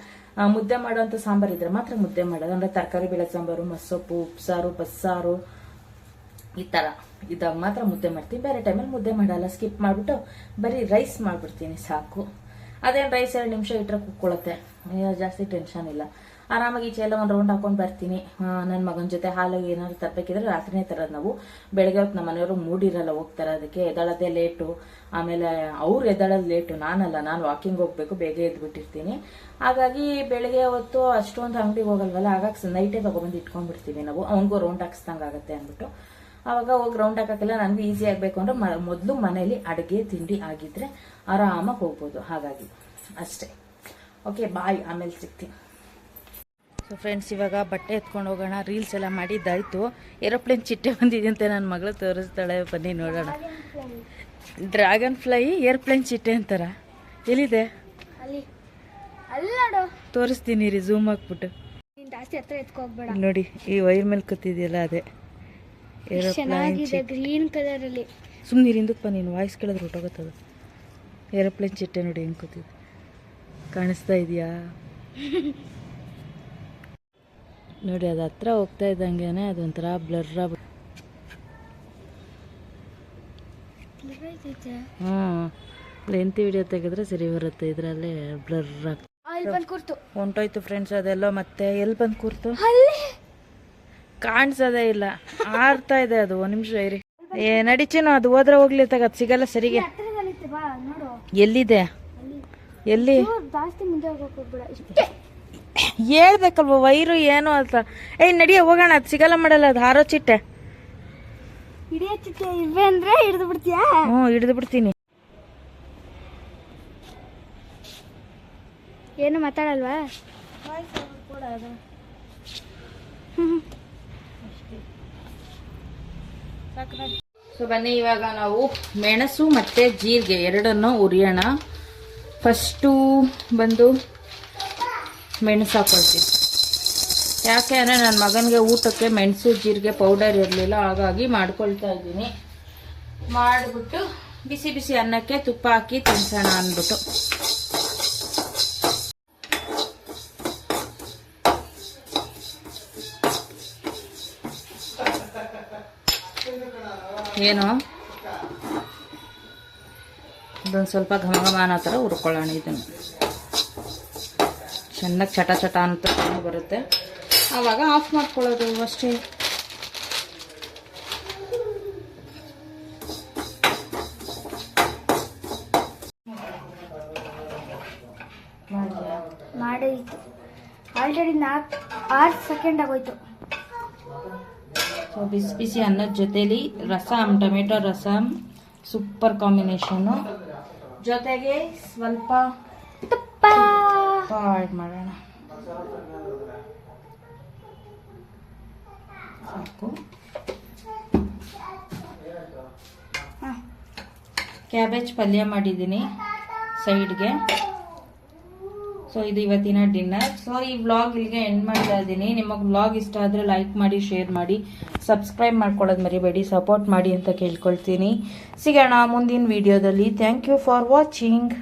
Speaker 1: ಮುದ್ದೆ ಮಾಡೋವಂಥ ಸಾಂಬಾರು ಇದ್ರೆ ಮಾತ್ರ ಮುದ್ದೆ ಮಾಡೋದು. ಅಂದರೆ ತರಕಾರಿ ಬೇಳೆ ಸಾಂಬಾರು, ಮಸ್ಸೊಪ್ಪು, ಉಪ್ಸಾರು, ಬಸ್ಸಾರು ಈ ಥರ ಇದಾಗ ಮಾತ್ರ ಮುದ್ದೆ ಮಾಡ್ತೀನಿ. ಬೇರೆ ಟೈಮಲ್ಲಿ ಮುದ್ದೆ ಮಾಡಲ್ಲ. ಸ್ಕಿಪ್ ಮಾಡಿಬಿಟ್ಟು ಬರೀ ರೈಸ್ ಮಾಡಿಬಿಡ್ತೀನಿ ಸಾಕು. ಅದೇನು ರೈಸ್ 2 ನಿಮಿಷ ಇಟ್ಟರೆ ಕುಕ್ಕೊಳ್ಳುತ್ತೆ, ಜಾಸ್ತಿ ಟೆನ್ಷನ್ ಇಲ್ಲ. ಆರಾಮಾಗಿ ಈಚೆ ಎಲ್ಲ ಒಂದು ರೌಂಡ್ ಹಾಕೊಂಡು ಬರ್ತೀನಿ. ನನ್ನ ಮಗನ ಜೊತೆ ಹಾಲು ಏನಾದ್ರು ತರಬೇಕಿದ್ರೆ ರಾತ್ರಿನೇ ತರೋದು ನಾವು. ಬೆಳಗ್ಗೆ ಹೊತ್ತು ನಮ್ಮ ಮನೆಯವರು ಮೂಡಿರಲ್ಲ ಹೋಗ್ತಾರೆ, ಅದಕ್ಕೆ ಎದ್ದಾಳೋದೇ ಲೇಟು. ಆಮೇಲೆ ಅವ್ರು ಎದ್ದಾಳೋದು ಲೇಟು, ನಾನು ವಾಕಿಂಗ್ ಹೋಗಬೇಕು, ಬೇಗ ಎದ್ಬಿಟ್ಟಿರ್ತೀನಿ. ಹಾಗಾಗಿ ಬೆಳಗ್ಗೆ ಹೊತ್ತು ಅಷ್ಟೊಂದು ಅಂಗಡಿಗೆ ಹೋಗಲ್ವಲ್ಲ, ಹಾಗಾಗಿ ನೈಟೇ ತೊಗೊಬಂದು ಇಟ್ಕೊಂಡ್ಬಿಡ್ತೀವಿ ನಾವು. ಅವನಿಗೂ ರೌಂಡ್ ಹಾಕಿಸ್ದಂಗೆ ಆಗುತ್ತೆ ಅಂದ್ಬಿಟ್ಟು. ಆವಾಗ ಹೋಗಿ ರೌಂಡ್ ಹಾಕೋಕ್ಕೆಲ್ಲ ನನಗೂ ಈಸಿ ಆಗಬೇಕು ಅಂದರೆ ಮೊದಲು ಮನೇಲಿ ಅಡುಗೆ ತಿಂಡಿ ಆಗಿದ್ದರೆ ಆರಾಮಾಗಿ ಹೋಗ್ಬೋದು. ಹಾಗಾಗಿ ಅಷ್ಟೇ. ಓಕೆ ಬಾಯ್, ಆಮೇಲೆ ಸಿಗ್ತೀನಿ. ಸೊ ಫ್ರೆಂಡ್ಸ್, ಇವಾಗ ಬಟ್ಟೆ ಎತ್ಕೊಂಡು ಹೋಗೋಣ. ರೀಲ್ಸ್ ಎಲ್ಲ ಮಾಡಿದ್ದಾಯಿತು. ಏರೋಪ್ಲೇನ್ ಚಿಟ್ಟೆ ಬಂದಿದೆಯಂತೆ, ನನ್ನ ಮಗಳು ತೋರಿಸ್ತಾಳೆ, ಬನ್ನಿ ನೋಡೋಣ. ಡ್ರ್ಯಾಗನ್ ಫ್ಲೈ ಏರ್ಪ್ಲೇನ್ ಚಿಟ್ಟೆ ಅಂತಾರ. ಎಲ್ಲಿದೆ ತೋರಿಸ್ತೀನಿ ರೀ, ಝೂಮ್ ಹಾಕ್ಬಿಟ್ಟು. ನೋಡಿ ಈ ವೈರ್ ಮೇಲೆ ಕೂತಿದೆಯಲ್ಲ, ಅದೇ ಏರೋಪ್ಲೇನ್.
Speaker 3: ಗ್ರೀನ್ ಕಲರ್ ಅಲ್ಲಿ.
Speaker 1: ಸುಮ್ಮನೆ ಹಿಂದಕ್ಕೆ ನೀನು ವಾಯ್ಸ್ ಕೇಳಿದ್ರೆ ಹೊಟ್ಟೋಗುತ್ತದ. ಏರೋಪ್ಲೇನ್ ಚಿಟ್ಟೆ ನೋಡಿ ಹೆಂಗೆ ಕೂತಿದೆ, ಕಾಣಿಸ್ತಾ ಇದೆಯಾ ನೋಡಿ. ಅದು ಹತ್ರ ಹೋಗ್ತಾ ಇದ್ದಂಗೆ ಅದೊಂಥರ ಬ್ಲರ್ ಆಗ್ಬಿಟ್ಟು. ಲೆಂತ್ ವಿಡಿಯೋ ತೆಗೆದ್ರೆ ಸರಿ ಬರುತ್ತೆ, ಇದರಲ್ಲೇ ಬ್ಲರ್ ಆಗ್ತದೆ. ಹೊಂಟೋಯ್ತು ಫ್ರೆಂಡ್ಸ್ ಅದೆಲ್ಲ. ಮತ್ತೆ ಎಲ್ಲಿ ಬಂದು ಕೂರ್ತು ಕಾಣಿಸೋದೇ ಇಲ್ಲ, ಆಡ್ತಾ ಇದೆ ಅದು. 1 ನಿಮಿಷ ಇರಿ. ನಡಿಚೇನೋ ಅದು ಹೋದ್ರೆ ಹೋಗ್ಲಿ, ತಗ ಅದು ಸಿಗಲ್ಲ ಸರಿಗೆ. ಎಲ್ಲಿದೆ? ಎಲ್ಲಿ ಹೇಳ್ಬೇಕಲ್ವ ವೈರು ಏನು ಅಂತ. ನಡಿಯ ಹೋಗೋಣ, ಅದು ಸಿಗಲ್ಲ ಮಾಡಲ್ಲ, ಅದು ಹಾರೋ ಚಿಟ್ಟೆ.
Speaker 3: ಹಿಡಿದು ಬಿಡ್ತೀಯಾ?
Speaker 1: ಹಿಡಿದು ಬಿಡ್ತೀನಿ.
Speaker 3: ಏನು ಮಾತಾಡಲ್ವಾ?
Speaker 1: ಸೊ ಬನ್ನಿ, ಇವಾಗ ನಾವು ಮೆಣಸು ಮತ್ತು ಜೀರಿಗೆ ಎರಡನ್ನು ಹುರಿಯೋಣ. ಫಸ್ಟು ಬಂದು ಮೆಣಸು ಹಾಕೊಳ್ತೀನಿ. ಯಾಕೆ ಅಂದರೆ ನನ್ನ ಮಗನಿಗೆ ಊಟಕ್ಕೆ ಮೆಣಸು ಜೀರಿಗೆ ಪೌಡರ್ ಇರಲಿಲ್ಲ, ಹಾಗಾಗಿ ಮಾಡ್ಕೊಳ್ತಾ ಇದ್ದೀನಿ. ಮಾಡಿಬಿಟ್ಟು ಬಿಸಿ ಬಿಸಿ ಅನ್ನಕ್ಕೆ ತುಪ್ಪ ಹಾಕಿ ತಿನ್ಸೋಣ ಅಂದ್ಬಿಟ್ಟು. ಏನು ಇದೊಂದು ಸ್ವಲ್ಪ ಘಮ ಘಮ ಅನ್ನೋ ಥರ ಹುರ್ಕೊಳ್ಳೋಣ. ಇದನ್ನು ಚೆನ್ನಾಗಿ ಚಟ ಚಟ ಅಂತ ಬರುತ್ತೆ, ಆವಾಗ ಆಫ್ ಮಾಡ್ಕೊಳ್ಳೋದು ಅಷ್ಟೇ.
Speaker 3: ಮಾಡಿತ್ತು ಆಲ್ರೆಡಿ 6 ಸೆಕೆಂಡ್ ಆಗೋಯ್ತು.
Speaker 1: ಸೊ ಬಿಸಿ ಬಿಸಿ ಅನ್ನದ ಜೊತೆಲಿ rasam, tomato rasam super combination. ಜೊತೆಗೆ ಸ್ವಲ್ಪ
Speaker 3: ತುಪ್ಪ
Speaker 1: ಆ್ಯಡ್ ಮಾಡೋಣ. ಸಾಕು. ಕ್ಯಾಬೇಜ್ ಪಲ್ಯ ಮಾಡಿದ್ದೀನಿ ಸೈಡ್ಗೆ. ಸೊ ಇದು ಇವತ್ತಿನ ಡಿನ್ನರ್. ಸೊ ಈ ವ್ಲಾಗ್ ಇಲ್ಲಿಗೆ ಎಂಡ್ ಮಾಡ್ತಾ ಇದ್ದೀನಿ. ನಿಮಗೆ ವ್ಲಾಗ್ ಇಷ್ಟ ಆದರೆ ಲೈಕ್ ಮಾಡಿ, ಶೇರ್ ಮಾಡಿ, ಸಬ್ಸ್ಕ್ರೈಬ್ ಮಾಡ್ಕೊಳ್ಳೋದು ಮರಿಬೇಡಿ, ಸಪೋರ್ಟ್ ಮಾಡಿ ಅಂತ ಕೇಳ್ಕೊಳ್ತೀನಿ. ಸಿಗೋಣ ಮುಂದಿನ ವಿಡಿಯೋದಲ್ಲಿ. Thank you for watching.